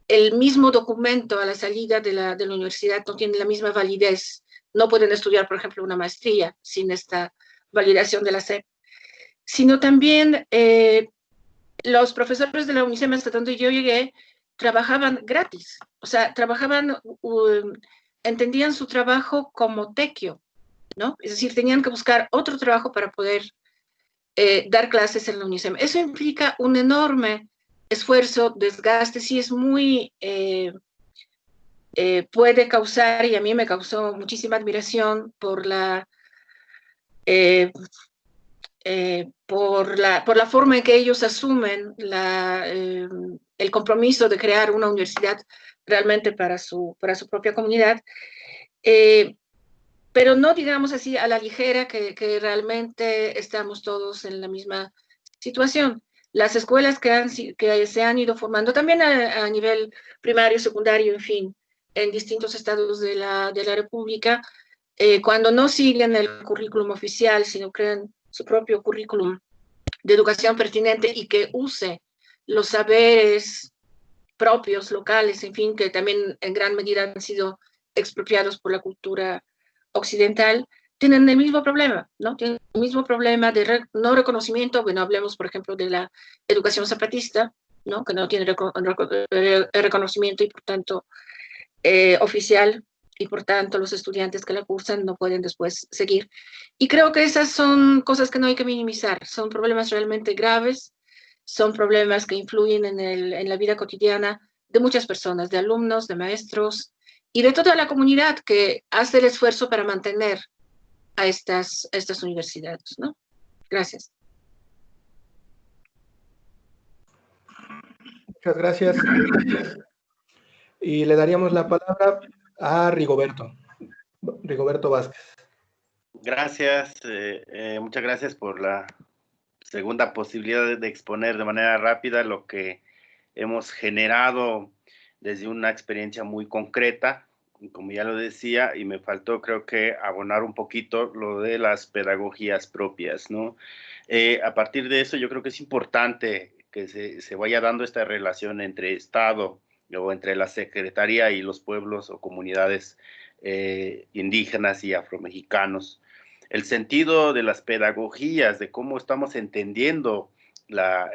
el mismo documento a la salida de la universidad, no tienen la misma validez, no pueden estudiar, por ejemplo, una maestría sin esta validación de la SEP, sino también los profesores de la UNICEM, hasta donde yo llegué, trabajaban gratis, o sea, trabajaban, entendían su trabajo como tequio, ¿no? Es decir, tenían que buscar otro trabajo para poder dar clases en la UNICEM. Eso implica un enorme esfuerzo, desgaste, sí es muy, puede causar, y a mí me causó muchísima admiración por la forma en que ellos asumen el compromiso de crear una universidad realmente para su propia comunidad, pero no digamos así a la ligera que realmente estamos todos en la misma situación. Las escuelas que se han ido formando también a nivel primario, secundario, en fin, en distintos estados de la República, cuando no siguen el currículum oficial, sino crean su propio currículum de educación pertinente y que use los saberes propios, locales, en fin, que también en gran medida han sido expropiados por la cultura occidental, tienen el mismo problema, ¿no? Tienen el mismo problema de no reconocimiento. Bueno, hablemos, por ejemplo, de la educación zapatista, ¿no? Que no tiene reconocimiento y, por tanto, oficial, y por tanto los estudiantes que la cursan no pueden después seguir. Y creo que esas son cosas que no hay que minimizar, son problemas realmente graves, son problemas que influyen en la vida cotidiana de muchas personas, de alumnos, de maestros y de toda la comunidad que hace el esfuerzo para mantener a estas universidades, ¿no? Gracias. Muchas gracias. Y le daríamos la palabra a Rigoberto Vázquez. Gracias, muchas gracias por la segunda posibilidad de exponer de manera rápida lo que hemos generado desde una experiencia muy concreta, como ya lo decía, y me faltó creo que abonar un poquito lo de las pedagogías propias, ¿no? A partir de eso yo creo que es importante que se vaya dando esta relación entre Estado o entre la Secretaría y los pueblos o comunidades indígenas y afromexicanos. El sentido de las pedagogías, de cómo estamos entendiendo la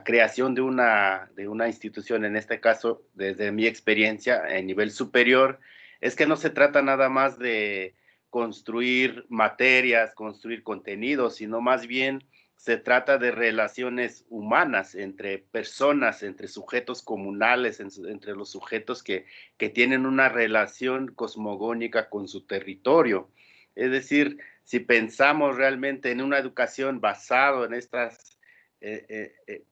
creación de una institución, en este caso, desde mi experiencia a nivel superior, es que no se trata nada más de construir materias, construir contenidos, sino más bien se trata de relaciones humanas entre personas, entre sujetos comunales, entre los sujetos que tienen una relación cosmogónica con su territorio. Es decir, si pensamos realmente en una educación basada en estas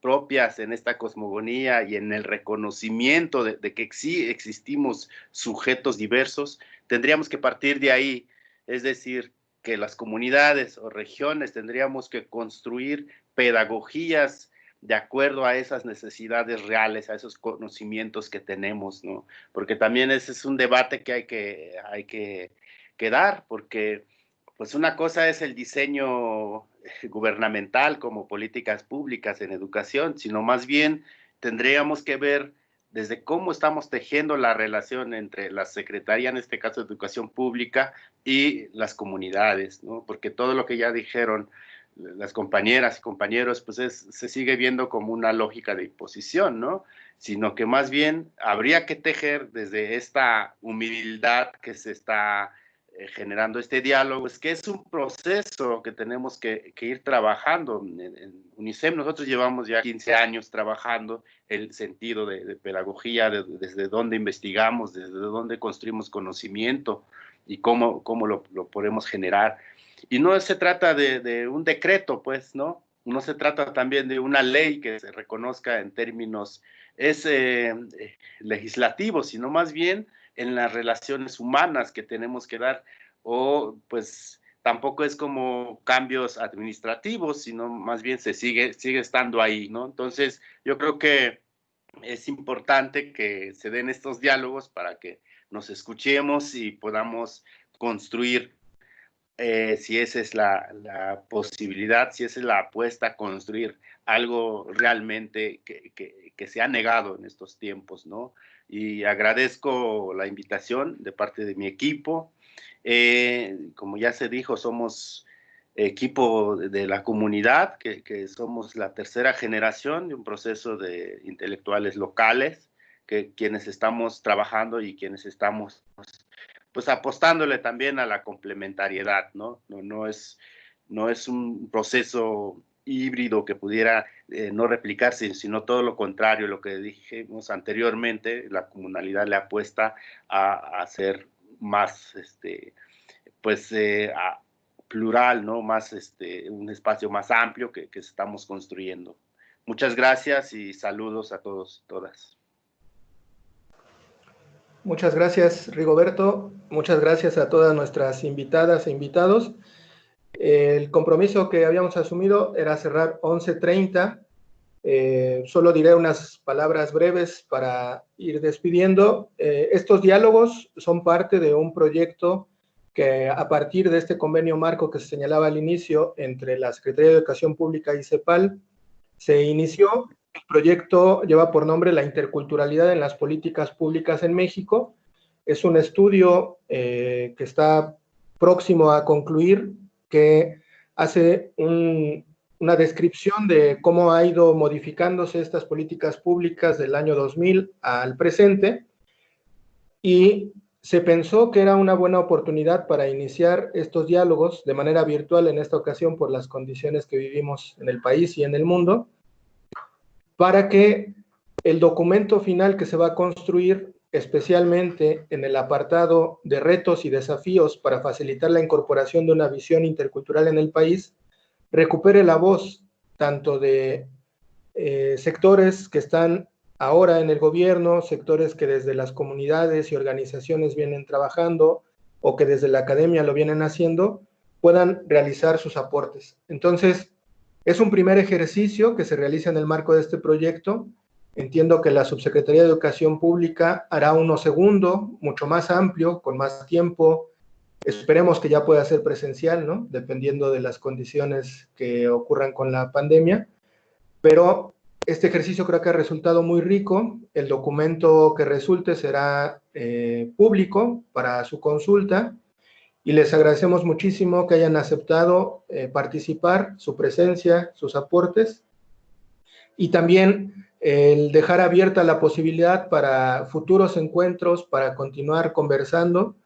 propias, en esta cosmogonía y en el reconocimiento de que sí existimos sujetos diversos, tendríamos que partir de ahí. Es decir, que las comunidades o regiones tendríamos que construir pedagogías de acuerdo a esas necesidades reales, a esos conocimientos que tenemos, ¿no? Porque también ese es un debate que hay que dar, porque pues una cosa es el diseño gubernamental como políticas públicas en educación, sino más bien tendríamos que ver desde cómo estamos tejiendo la relación entre la Secretaría, en este caso de Educación Pública, y las comunidades, ¿no? Porque todo lo que ya dijeron las compañeras y compañeros, pues se sigue viendo como una lógica de imposición, ¿no? Sino que más bien habría que tejer desde esta humildad que se está generando este diálogo, es que es un proceso que tenemos que ir trabajando. En UNICEM nosotros llevamos ya 15 años trabajando el sentido de pedagogía, desde dónde investigamos, desde dónde construimos conocimiento y cómo lo podemos generar. Y no se trata de un decreto, pues, ¿no? No se trata también de una ley que se reconozca en términos legislativos, sino más bien en las relaciones humanas que tenemos que dar, o pues tampoco es como cambios administrativos, sino más bien sigue estando ahí, ¿no? Entonces, yo creo que es importante que se den estos diálogos para que nos escuchemos y podamos construir si esa es la posibilidad, si esa es la apuesta a construir algo realmente que se ha negado en estos tiempos, ¿no? Y agradezco la invitación de parte de mi equipo. Como ya se dijo, somos equipo de la comunidad, que somos la tercera generación de un proceso de intelectuales locales, quienes estamos trabajando y quienes estamos pues apostándole también a la complementariedad, ¿no? No es un proceso híbrido que pudiera no replicarse, sino todo lo contrario, lo que dijimos anteriormente, la comunalidad le apuesta a ser más, plural, ¿no? Más, un espacio más amplio que estamos construyendo. Muchas gracias y saludos a todos y todas. Muchas gracias, Rigoberto. Muchas gracias a todas nuestras invitadas e invitados. El compromiso que habíamos asumido era cerrar 11:30. Solo diré unas palabras breves para ir despidiendo. Estos diálogos son parte de un proyecto que, a partir de este convenio marco que se señalaba al inicio entre la Secretaría de Educación Pública y CEPAL, se inició. El proyecto lleva por nombre La interculturalidad en las políticas públicas en México. Es un estudio que está próximo a concluir, que hace una descripción de cómo ha ido modificándose estas políticas públicas del año 2000 al presente, y se pensó que era una buena oportunidad para iniciar estos diálogos de manera virtual en esta ocasión por las condiciones que vivimos en el país y en el mundo, para que el documento final que se va a construir, especialmente en el apartado de retos y desafíos para facilitar la incorporación de una visión intercultural en el país, recupere la voz tanto de sectores que están ahora en el gobierno, sectores que desde las comunidades y organizaciones vienen trabajando o que desde la academia lo vienen haciendo, puedan realizar sus aportes. Entonces, es un primer ejercicio que se realiza en el marco de este proyecto. Entiendo que la Subsecretaría de Educación Pública hará uno segundo, mucho más amplio, con más tiempo. Esperemos que ya pueda ser presencial, ¿no? Dependiendo de las condiciones que ocurran con la pandemia. Pero este ejercicio creo que ha resultado muy rico. El documento que resulte será público para su consulta. Y les agradecemos muchísimo que hayan aceptado participar, su presencia, sus aportes, y también el dejar abierta la posibilidad para futuros encuentros, para continuar conversando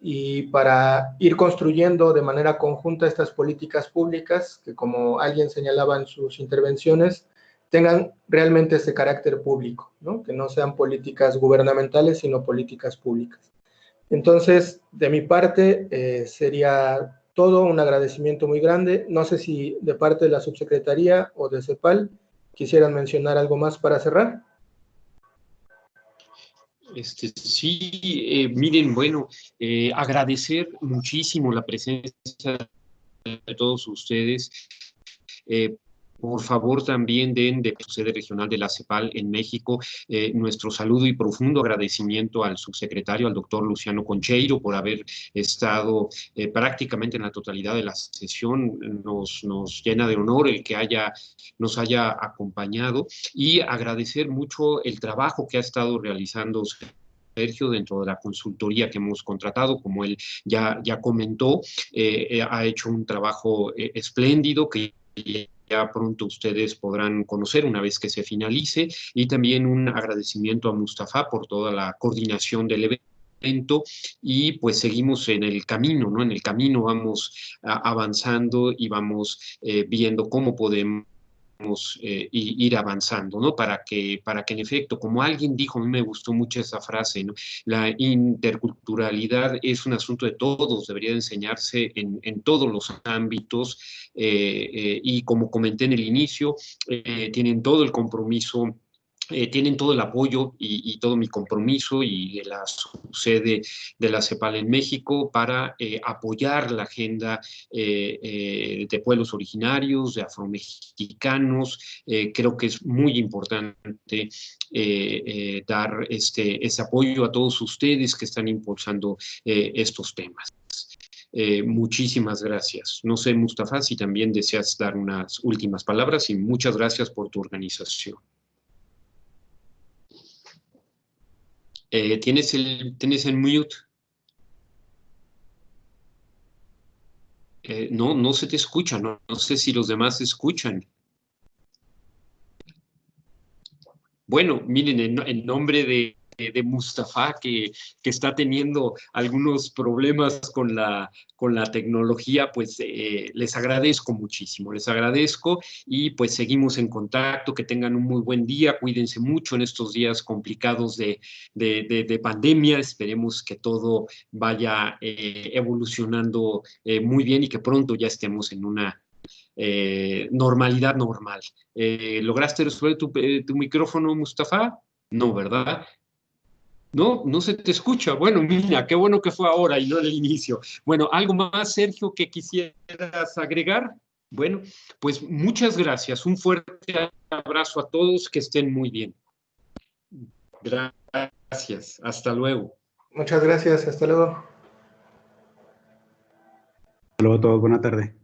y para ir construyendo de manera conjunta estas políticas públicas que, como alguien señalaba en sus intervenciones, tengan realmente ese carácter público, ¿no? Que no sean políticas gubernamentales, sino políticas públicas. Entonces, de mi parte, sería todo, un agradecimiento muy grande. No sé si de parte de la Subsecretaría o de CEPAL quisieran mencionar algo más para cerrar. Sí, miren, bueno, agradecer muchísimo la presencia de todos ustedes. Por favor, también den de su sede regional de la CEPAL en México nuestro saludo y profundo agradecimiento al subsecretario, al doctor Luciano Concheiro, por haber estado prácticamente en la totalidad de la sesión. Nos llena de honor el que nos haya acompañado, y agradecer mucho el trabajo que ha estado realizando Sergio dentro de la consultoría que hemos contratado. Como él ya comentó, ha hecho un trabajo espléndido que ya pronto ustedes podrán conocer una vez que se finalice, y también un agradecimiento a Mustafa por toda la coordinación del evento. Y pues seguimos en el camino, ¿no? En el camino vamos avanzando y vamos viendo cómo podemos ir avanzando, ¿no? Para que en efecto, como alguien dijo, a mí me gustó mucho esa frase, ¿no? La interculturalidad es un asunto de todos, debería enseñarse en todos los ámbitos, y como comenté en el inicio, tienen todo el compromiso, tienen todo el apoyo y todo mi compromiso y de la sede de la CEPAL en México para apoyar la agenda de pueblos originarios, de afromexicanos. Creo que es muy importante dar ese apoyo a todos ustedes que están impulsando estos temas. Muchísimas gracias. No sé, Mustafa, si también deseas dar unas últimas palabras, y muchas gracias por tu organización. ¿Tienes el mute? No se te escucha, no sé si los demás escuchan. Bueno, miren, en nombre de Mustafa, que está teniendo algunos problemas con la tecnología, pues les agradezco muchísimo, les agradezco, y pues seguimos en contacto. Que tengan un muy buen día, cuídense mucho en estos días complicados de pandemia. Esperemos que todo vaya evolucionando muy bien, y que pronto ya estemos en una normalidad normal. ¿Lograste resolver tu micrófono, Mustafa? No, ¿verdad? No se te escucha. Bueno, mira, qué bueno que fue ahora y no al inicio. Bueno, ¿algo más, Sergio, que quisieras agregar? Bueno, pues muchas gracias. Un fuerte abrazo a todos, que estén muy bien. Gracias. Hasta luego. Muchas gracias. Hasta luego. Hasta luego a todos. Buena tarde.